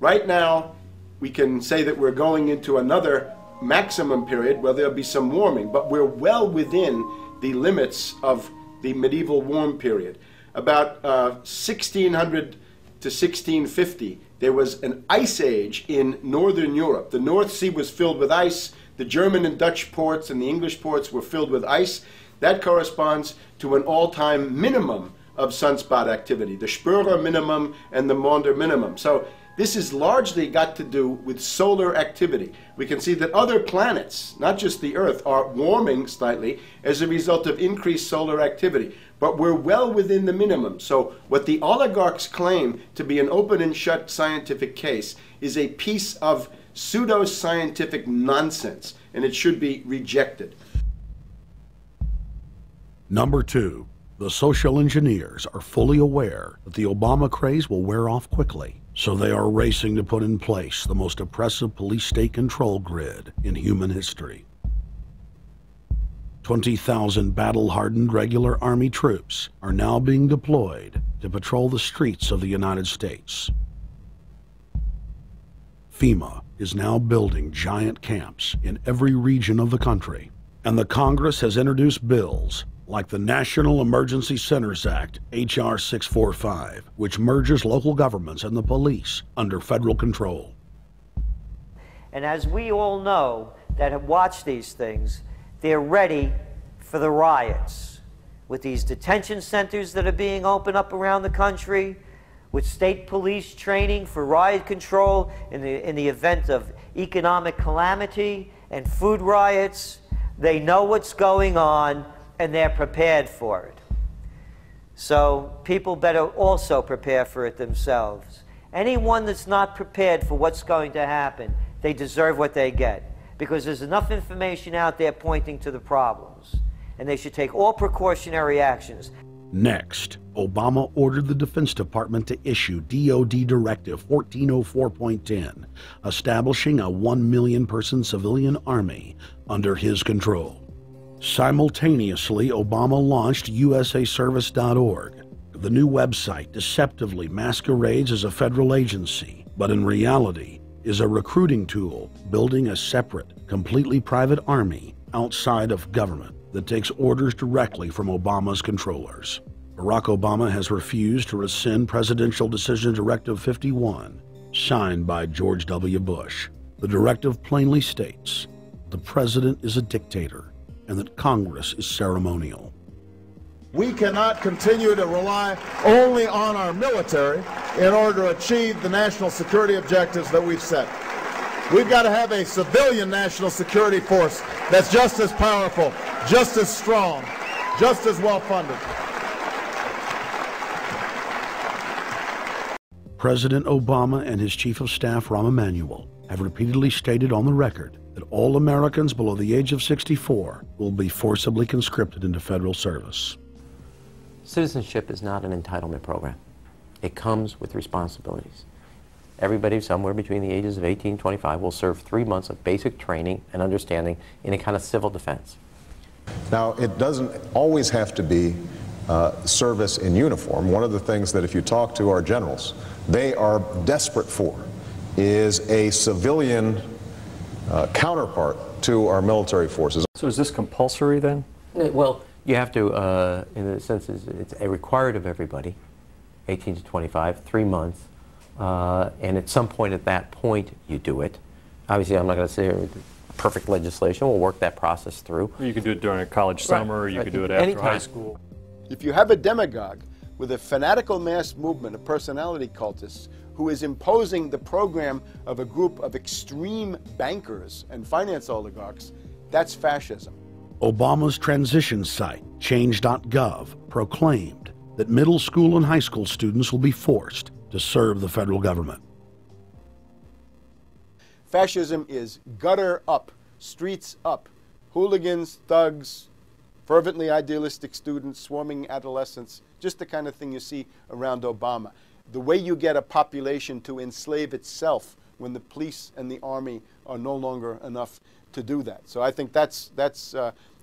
Right now, we can say that we're going into another maximum period where there'll be some warming, but we're well within the limits of the medieval warm period. About 1600 to 1650, there was an ice age in northern Europe. The North Sea was filled with ice. The German and Dutch ports and the English ports were filled with ice. That corresponds to an all-time minimum of sunspot activity, the Spörer minimum and the Maunder minimum. So this has largely got to do with solar activity. We can see that other planets, not just the Earth, are warming slightly as a result of increased solar activity. But we're well within the minimum. So what the oligarchs claim to be an open and shut scientific case is a piece of pseudo-scientific nonsense, and it should be rejected. Number 2, the social engineers are fully aware that the Obama craze will wear off quickly. So they are racing to put in place the most oppressive police state control grid in human history. 20,000 battle-hardened regular Army troops are now being deployed to patrol the streets of the United States. FEMA is now building giant camps in every region of the country, and the Congress has introduced bills like the National Emergency Centers Act, H.R. 645, which merges local governments and the police under federal control. And as we all know that have watched these things, they're ready for the riots. With these detention centers that are being opened up around the country, with state police training for riot control in the event of economic calamity and food riots, they know what's going on and they're prepared for it. So people better also prepare for it themselves. Anyone that's not prepared for what's going to happen, they deserve what they get, because there's enough information out there pointing to the problems, and they should take all precautionary actions. Next, Obama ordered the Defense Department to issue DoD Directive 1404.10, establishing a 1 million person civilian army under his control. Simultaneously, Obama launched usaservice.org. The new website deceptively masquerades as a federal agency, but in reality is a recruiting tool building a separate, completely private army outside of government that takes orders directly from Obama's controllers. Barack Obama has refused to rescind Presidential Decision Directive 51, signed by George W. Bush. The directive plainly states the president is a dictator and that Congress is ceremonial. We cannot continue to rely only on our military in order to achieve the national security objectives that we've set. We've got to have a civilian national security force that's just as powerful, just as strong, just as well funded. President Obama and his Chief of Staff, Rahm Emanuel, have repeatedly stated on the record that all Americans below the age of 64 will be forcibly conscripted into federal service. Citizenship is not an entitlement program. It comes with responsibilities. Everybody somewhere between the ages of 18 and 25 will serve 3 months of basic training and understanding in a kind of civil defense. Now, it doesn't always have to be service in uniform. One of the things that if you talk to our generals, they are desperate for is a civilian counterpart to our military forces. So is this compulsory then? Well, you have to, in a sense, it's a required of everybody, 18 to 25, 3 months, and at some point at that point you do it. Obviously, I'm not going to say perfect legislation. We'll work that process through. You could do it during a college summer, or you could do it after high school. If you have a demagogue with a fanatical mass movement of personality cultists who is imposing the program of a group of extreme bankers and finance oligarchs, that's fascism. Obama's transition site, change.gov, proclaimed that middle school and high school students will be forced to serve the federal government. Fascism is gutter up, streets up, hooligans, thugs, fervently idealistic students, swarming adolescents, just the kind of thing you see around Obama. The way you get a population to enslave itself when the police and the army are no longer enough to do that. So I think that's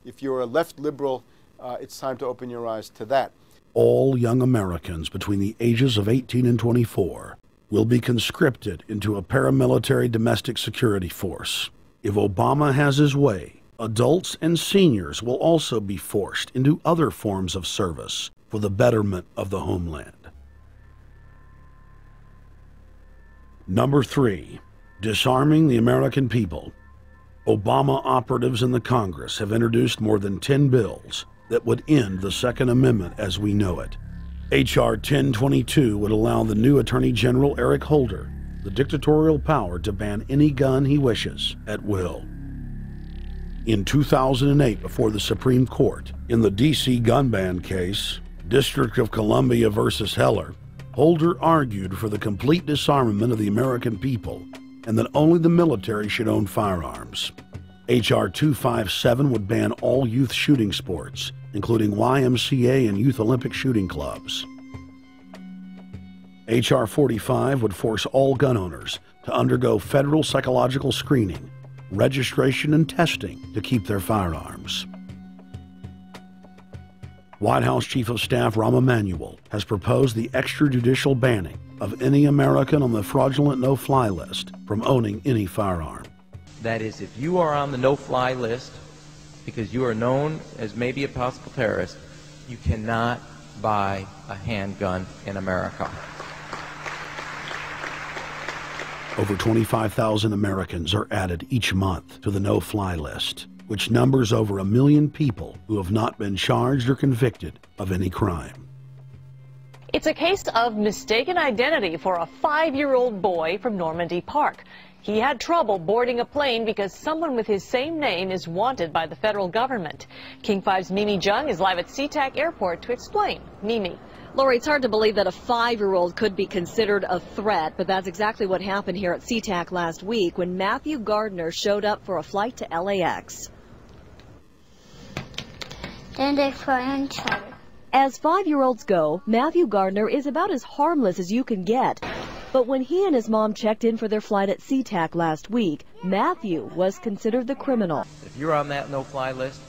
if you're a left liberal, it's time to open your eyes to that. All young Americans between the ages of 18 and 24 will be conscripted into a paramilitary domestic security force. If Obama has his way, adults and seniors will also be forced into other forms of service for the betterment of the homeland. Number 3, disarming the American people. Obama operatives in the Congress have introduced more than 10 bills that would end the Second Amendment as we know it. H.R. 1022 would allow the new Attorney General Eric Holder the dictatorial power to ban any gun he wishes at will. In 2008, before the Supreme Court, in the D.C. gun ban case, District of Columbia versus Heller, Holder argued for the complete disarmament of the American people and that only the military should own firearms. H.R. 257 would ban all youth shooting sports, including YMCA and Youth Olympic shooting clubs. H.R. 45 would force all gun owners to undergo federal psychological screening, registration, and testing to keep their firearms. White House Chief of Staff Rahm Emanuel has proposed the extrajudicial banning of any American on the fraudulent no-fly list from owning any firearm. That is, if you are on the no-fly list because you are known as maybe a possible terrorist, you cannot buy a handgun in America. Over 25,000 Americans are added each month to the no-fly list, which numbers over 1 million people who have not been charged or convicted of any crime. It's a case of mistaken identity for a 5-year-old boy from Normandy Park. He had trouble boarding a plane because someone with his same name is wanted by the federal government. King 5's Mimi Jung is live at SeaTac Airport to explain. Mimi. Lori, it's hard to believe that a 5-year-old could be considered a threat, but that's exactly what happened here at SeaTac last week when Matthew Gardner showed up for a flight to LAX. Then they fly on charter. As 5-year-olds go, Matthew Gardner is about as harmless as you can get. But when he and his mom checked in for their flight at SeaTac last week, Matthew was considered the criminal. If you're on that no-fly list,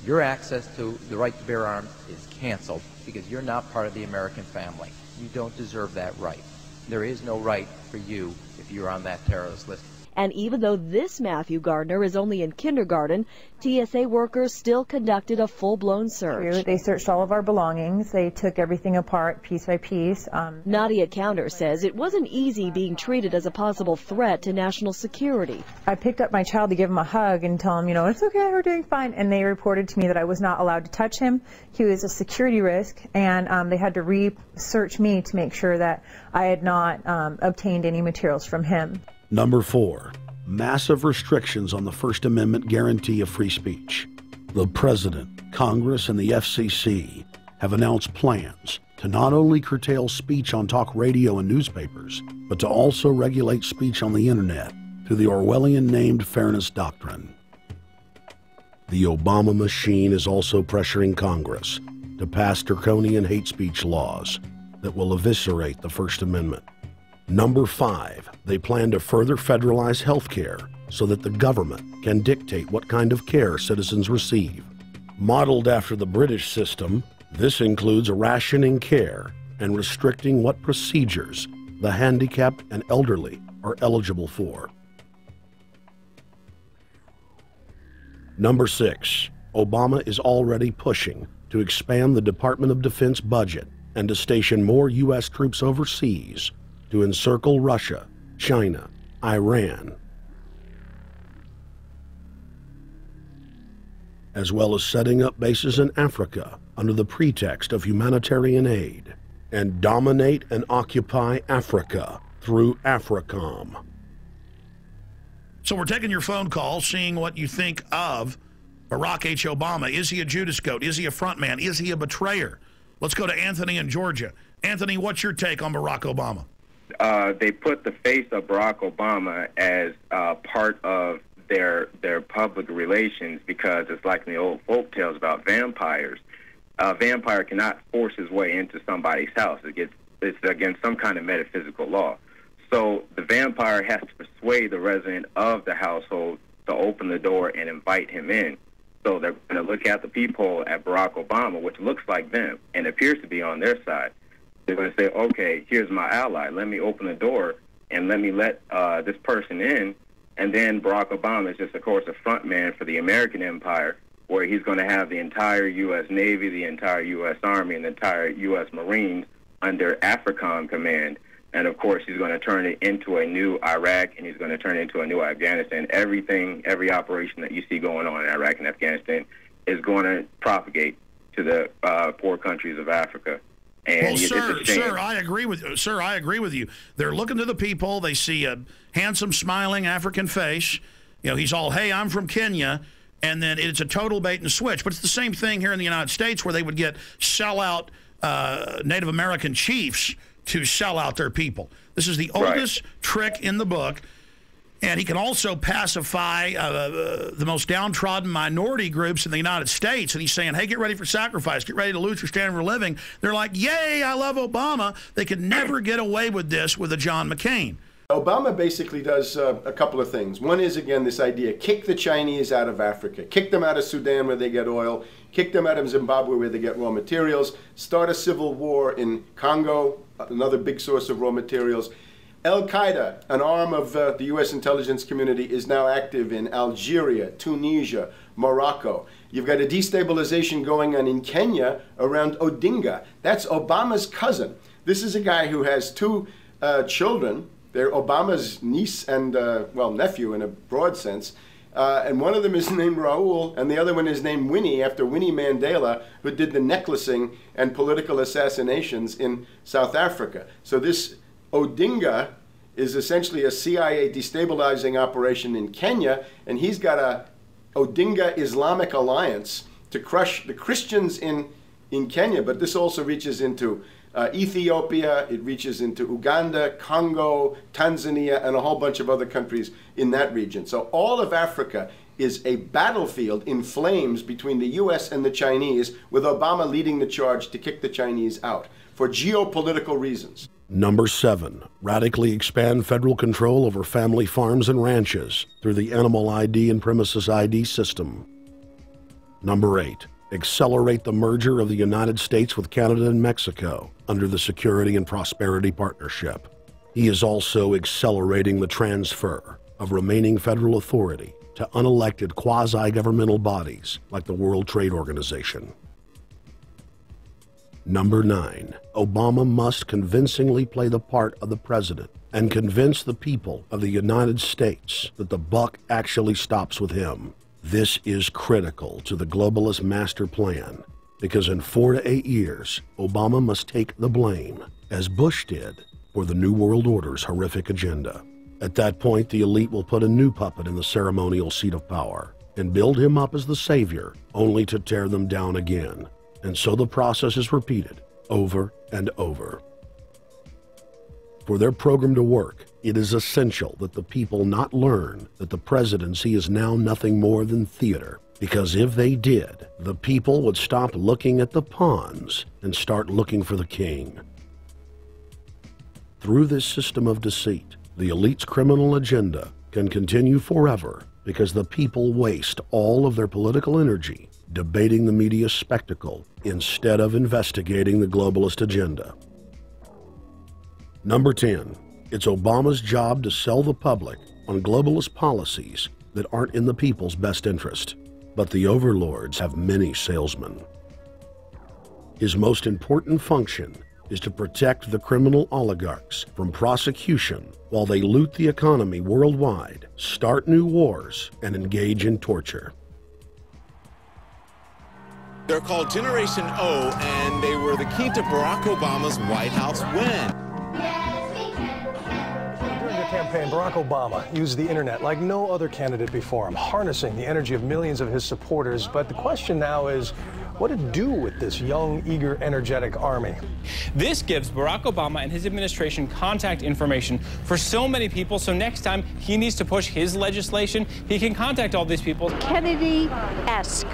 your access to the right to bear arms is canceled because you're not part of the American family. You don't deserve that right. There is no right for you if you're on that terrorist list. And even though this Matthew Gardner is only in kindergarten, TSA workers still conducted a full-blown search. They searched all of our belongings. They took everything apart piece by piece. Nadia Counter says it wasn't easy being treated as a possible threat to national security. I picked up my child to give him a hug and tell him, it's okay, we're doing fine. And they reported to me that I was not allowed to touch him. He was a security risk, and they had to re-search me to make sure that I had not obtained any materials from him. Number 4, massive restrictions on the First Amendment guarantee of free speech. The President, Congress, and the FCC have announced plans to not only curtail speech on talk radio and newspapers, but to also regulate speech on the internet through the Orwellian-named Fairness Doctrine. The Obama machine is also pressuring Congress to pass draconian hate speech laws that will eviscerate the First Amendment. Number 5, they plan to further federalize health care so that the government can dictate what kind of care citizens receive. Modeled after the British system, this includes rationing care and restricting what procedures the handicapped and elderly are eligible for. Number 6, Obama is already pushing to expand the Department of Defense budget and to station more U.S. troops overseas to encircle Russia, China, Iran, as well as setting up bases in Africa under the pretext of humanitarian aid, and dominate and occupy Africa through AFRICOM. So we're taking your phone call, seeing what you think of Barack H. Obama. Is he a Judas goat? Is he a front man? Is he a betrayer? Let's go to Anthony in Georgia. Anthony, what's your take on Barack Obama? They put the face of Barack Obama as part of their public relations because it's like in the old folk tales about vampires. A vampire cannot force his way into somebody's house. It's against some kind of metaphysical law. So the vampire has to persuade the resident of the household to open the door and invite him in. So they're going to look at the peephole at Barack Obama, which looks like them and appears to be on their side. They're going to say, okay, here's my ally. Let me open the door and let me let this person in. And then Barack Obama is just, of course, a front man for the American empire, where he's going to have the entire U.S. Navy, the entire U.S. Army, and the entire U.S. Marines under AFRICOM command. And, of course, he's going to turn it into a new Iraq, and he's going to turn it into a new Afghanistan. Every operation that you see going on in Iraq and Afghanistan is going to propagate to the poor countries of Africa. And well, sir, I agree with you. They're looking to the people. They see a handsome, smiling African face. He's all, hey, I'm from Kenya. And then it's a total bait and switch. But it's the same thing here in the United States where they would get sellout Native American chiefs to sell out their people. This is the oldest trick in the book. And he can also pacify the most downtrodden minority groups in the United States. And he's saying, hey, get ready for sacrifice. Get ready to lose your standard of living. They're like, yay, I love Obama. They could never get away with this with a John McCain. Obama basically does a couple of things. One is, again, this idea, kick the Chinese out of Africa. Kick them out of Sudan where they get oil. Kick them out of Zimbabwe where they get raw materials. Start a civil war in Congo, another big source of raw materials. Al-Qaeda, an arm of the U.S. intelligence community, is now active in Algeria, Tunisia, Morocco. You've got a destabilization going on in Kenya around Odinga. That's Obama's cousin. This is a guy who has two children. They're Obama's niece and, nephew in a broad sense. And one of them is named Raul, and the other one is named Winnie, after Winnie Mandela, who did the necklacing and political assassinations in South Africa. So this Odinga is essentially a CIA destabilizing operation in Kenya, and he's got a Odinga Islamic Alliance to crush the Christians in Kenya, but this also reaches into Ethiopia, it reaches into Uganda, Congo, Tanzania, and a whole bunch of other countries in that region. So all of Africa is a battlefield in flames between the U.S. and the Chinese, with Obama leading the charge to kick the Chinese out for geopolitical reasons. Number 7, radically expand federal control over family farms and ranches through the Animal ID and Premises ID system. Number 8, accelerate the merger of the United States with Canada and Mexico under the Security and Prosperity Partnership. He is also accelerating the transfer of remaining federal authority to unelected quasi-governmental bodies like the World Trade Organization. Number 9, Obama must convincingly play the part of the president and convince the people of the United States that the buck actually stops with him. This is critical to the globalist master plan, because in 4 to 8 years, Obama must take the blame, as Bush did, for the New World Order's horrific agenda. At that point, the elite will put a new puppet in the ceremonial seat of power and build him up as the savior, only to tear them down again. And so the process is repeated over and over. For their program to work, it is essential that the people not learn that the presidency is now nothing more than theater, because if they did, the people would stop looking at the pawns and start looking for the king. Through this system of deceit, the elite's criminal agenda can continue forever because the people waste all of their political energy debating the media spectacle instead of investigating the globalist agenda. Number 10, it's Obama's job to sell the public on globalist policies that aren't in the people's best interest. But the overlords have many salesmen. His most important function is to protect the criminal oligarchs from prosecution while they loot the economy worldwide, start new wars, and engage in torture. They're called Generation O, and they were the key to Barack Obama's White House win. During the campaign, Barack Obama used the internet like no other candidate before him, harnessing the energy of millions of his supporters. But the question now is, what to do with this young, eager, energetic army? This gives Barack Obama and his administration contact information for so many people, so next time he needs to push his legislation, he can contact all these people. Kennedy-esque.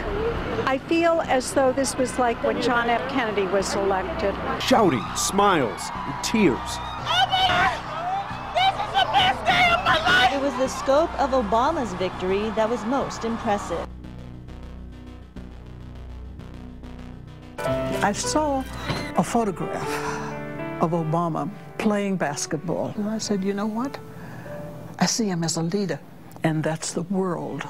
I feel as though this was like when John F. Kennedy was elected. Shouting, smiles, and tears. This is the best day of my life! It was the scope of Obama's victory that was most impressive. I saw a photograph of Obama playing basketball. And I said, you know what? I see him as a leader, and that's the world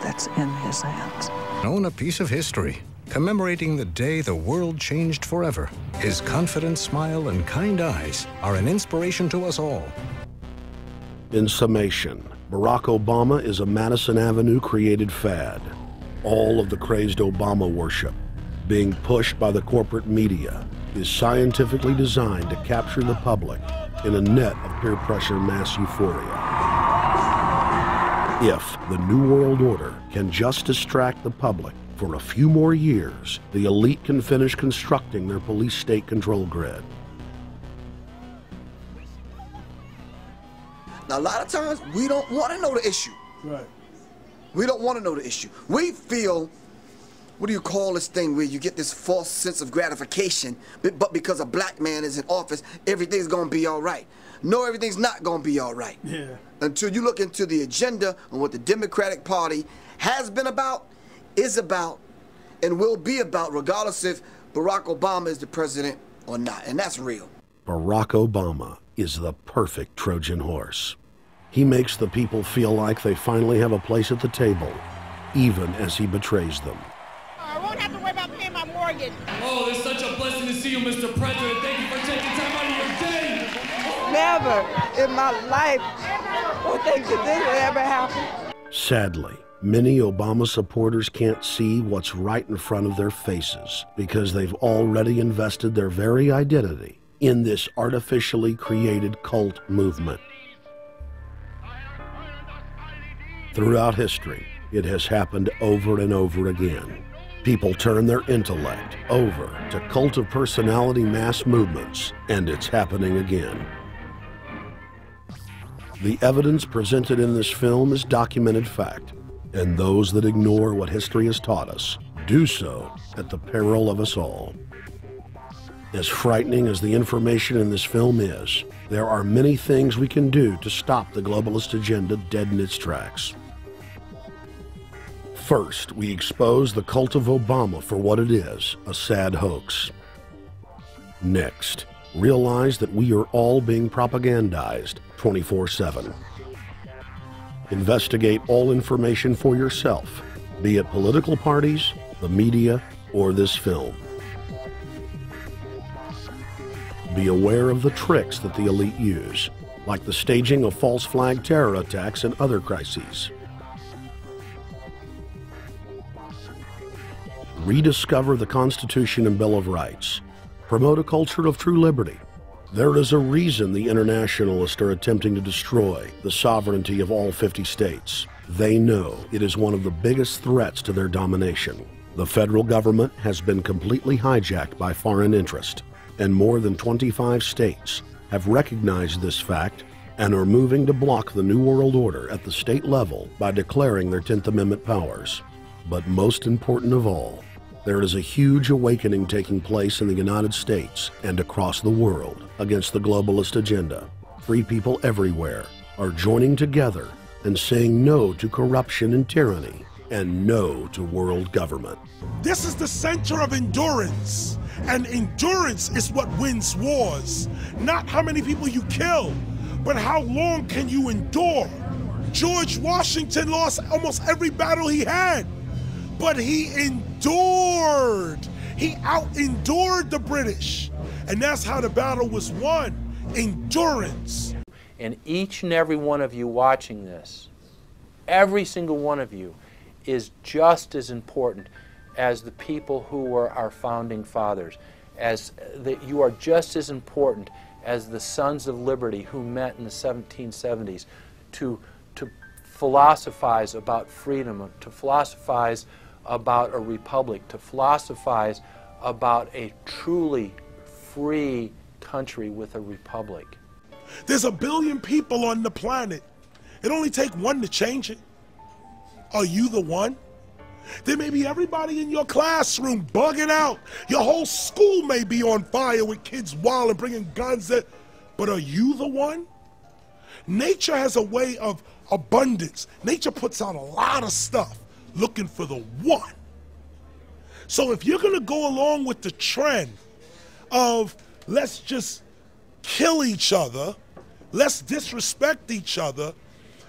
that's in his hands. Own a piece of history, commemorating the day the world changed forever. His confident smile and kind eyes are an inspiration to us all. In summation, Barack Obama is a Madison Avenue created fad. All of the crazed Obama worship, being pushed by the corporate media, is scientifically designed to capture the public in a net of peer pressure mass euphoria. If the New World Order can just distract the public for a few more years, the elite can finish constructing their police state control grid. Now, a lot of times, we don't want to know the issue. Right. We don't want to know the issue. We feel, what do you call this thing where you get this false sense of gratification, but because a black man is in office, everything's going to be all right. No, everything's not going to be all right. Yeah. Until you look into the agenda and what the Democratic Party has been about, is about, and will be about, regardless if Barack Obama is the president or not. And that's real. Barack Obama is the perfect Trojan horse. He makes the people feel like they finally have a place at the table, even as he betrays them. I won't have to worry about paying my mortgage. Oh, it's such a blessing to see you, Mr. President. Thank you for taking time out of your day. Never in my life would think that this would ever happen. Sadly, many Obama supporters can't see what's right in front of their faces because they've already invested their very identity in this artificially created cult movement. Throughout history, it has happened over and over again. People turn their intellect over to cult of personality mass movements, and it's happening again. The evidence presented in this film is documented fact. And those that ignore what history has taught us do so at the peril of us all. As frightening as the information in this film is, there are many things we can do to stop the globalist agenda dead in its tracks. First, we expose the cult of Obama for what it is, a sad hoax. Next, realize that we are all being propagandized 24/7. Investigate all information for yourself, be it political parties, the media, or this film. Be aware of the tricks that the elite use, like the staging of false flag terror attacks and other crises. Rediscover the Constitution and Bill of Rights. Promote a culture of true liberty. There is a reason the internationalists are attempting to destroy the sovereignty of all 50 states. They know it is one of the biggest threats to their domination. The federal government has been completely hijacked by foreign interest, and more than 25 states have recognized this fact and are moving to block the New World Order at the state level by declaring their 10th Amendment powers. But most important of all, there is a huge awakening taking place in the United States and across the world against the globalist agenda. Free people everywhere are joining together and saying no to corruption and tyranny and no to world government. This is the center of endurance, and endurance is what wins wars. Not how many people you kill, but how long can you endure. George Washington lost almost every battle he had, but he endured. He out-endured the British, and that's how the battle was won, endurance. And each and every one of you watching this, every single one of you, is just as important as the people who were our founding fathers, as that you are just as important as the Sons of Liberty who met in the 1770s to philosophize about freedom, to philosophize about a republic, to philosophize about a truly free country with a republic. There's 1 billion people on the planet. It only takes one to change it. Are you the one? There may be everybody in your classroom bugging out. Your whole school may be on fire with kids wilding, bringing guns in. But are you the one? Nature has a way of abundance. Nature puts out a lot of stuff looking for the one. So if you're going to go along with the trend of let's just kill each other, let's disrespect each other,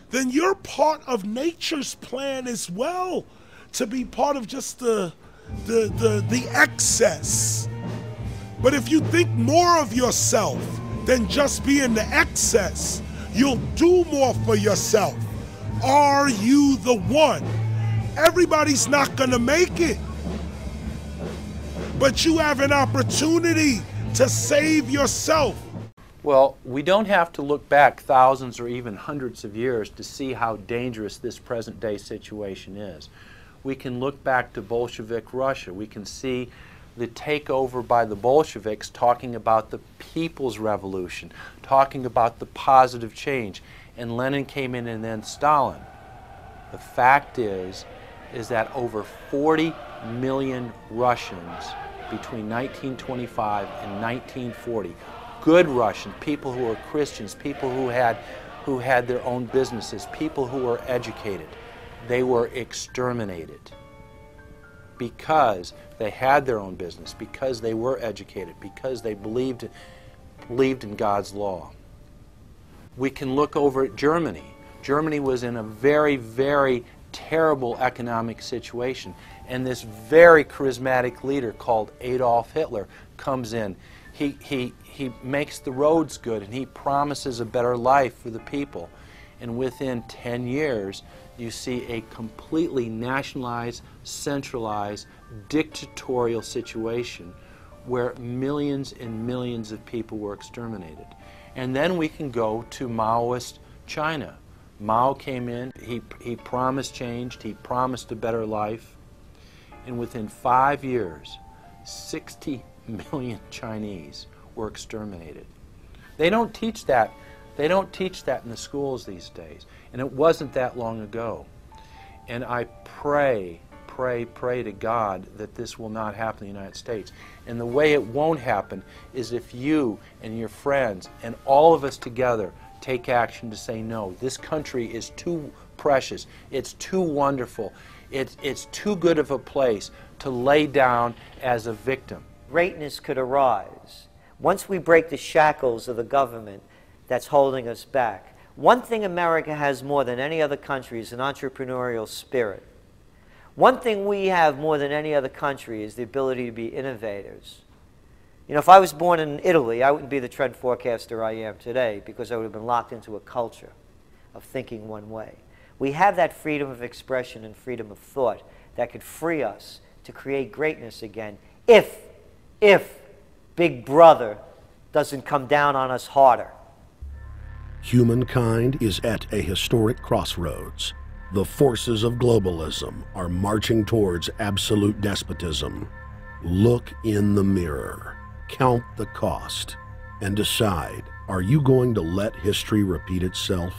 then you're part of nature's plan as well, to be part of just the excess. But if you think more of yourself than just being the excess, you'll do more for yourself. Are you the one? Everybody's not gonna make it, but you have an opportunity to save yourself. Well, we don't have to look back thousands or even hundreds of years to see how dangerous this present-day situation is. We can look back to Bolshevik Russia. We can see the takeover by the Bolsheviks talking about the people's revolution, talking about the positive change. And Lenin came in and then Stalin. The fact is that over 40 million Russians between 1925 and 1940, good Russians, people who were Christians, people who had their own businesses, people who were educated, they were exterminated because they had their own business, because they were educated, because they believed in God's law. We can look over at Germany. Germany was in a very, very terrible economic situation, and this very charismatic leader called Adolf Hitler comes in. He makes the roads good, and he promises a better life for the people. And within 10 years, you see a completely nationalized, centralized, dictatorial situation where millions and millions of people were exterminated. And then we can go to Maoist China. Mao came in, he promised change, he promised a better life, and within 5 years, 60 million Chinese were exterminated. They don't teach that. They don't teach that in the schools these days, and it wasn't that long ago. And I pray to God that this will not happen in the United States. And the way it won't happen is if you and your friends and all of us together take action to say no. This country is too precious. It's too wonderful. It's too good of a place to lay down as a victim. Greatness could arise once we break the shackles of the government that's holding us back. One thing America has more than any other country is an entrepreneurial spirit. One thing we have more than any other country is the ability to be innovators. You know, if I was born in Italy, I wouldn't be the trend forecaster I am today because I would have been locked into a culture of thinking one way. We have that freedom of expression and freedom of thought that could free us to create greatness again if Big Brother doesn't come down on us harder. Humankind is at a historic crossroads. The forces of globalism are marching towards absolute despotism. Look in the mirror, count the cost, and decide, are you going to let history repeat itself?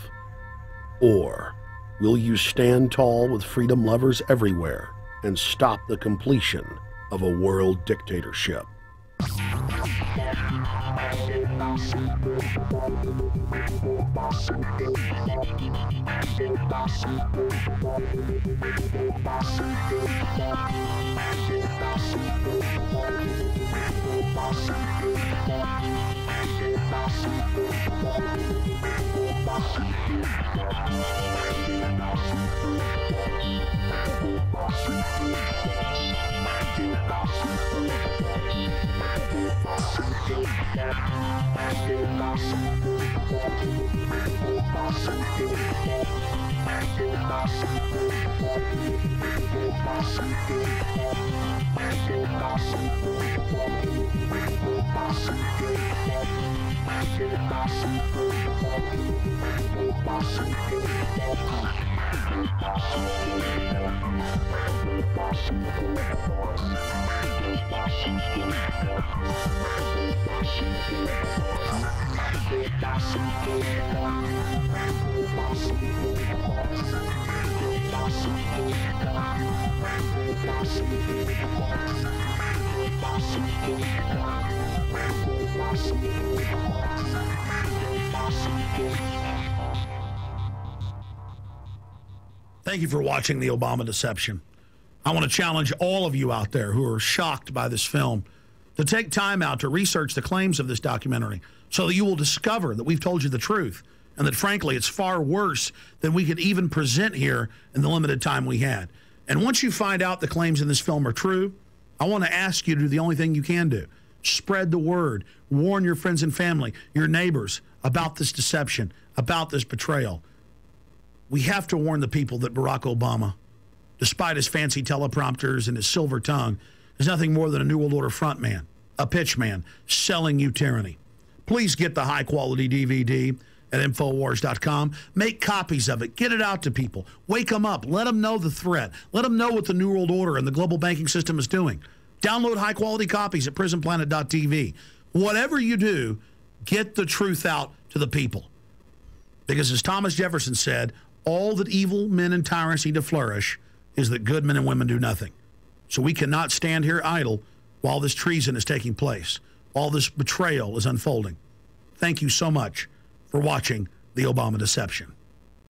Or will you stand tall with freedom lovers everywhere and stop the completion of a world dictatorship? Thank you for watching The Obama Deception. I want to challenge all of you out there who are shocked by this film to take time out to research the claims of this documentary so that you will discover that we've told you the truth and that, frankly, it's far worse than we could even present here in the limited time we had. And once you find out the claims in this film are true, I want to ask you to do the only thing you can do. Spread the word. Warn your friends and family, your neighbors, about this deception, about this betrayal. We have to warn the people that Barack Obama, despite his fancy teleprompters and his silver tongue, is nothing more than a New World Order frontman, a pitchman, selling you tyranny. Please get the high-quality DVD at Infowars.com. Make copies of it. Get it out to people. Wake them up. Let them know the threat. Let them know what the New World Order and the global banking system is doing. Download high-quality copies at prisonplanet.tv. Whatever you do, get the truth out to the people. Because as Thomas Jefferson said, all that evil men and tyrants need to flourish is that good men and women do nothing. So we cannot stand here idle while this treason is taking place, while this betrayal is unfolding. Thank you so much for watching The Obama Deception.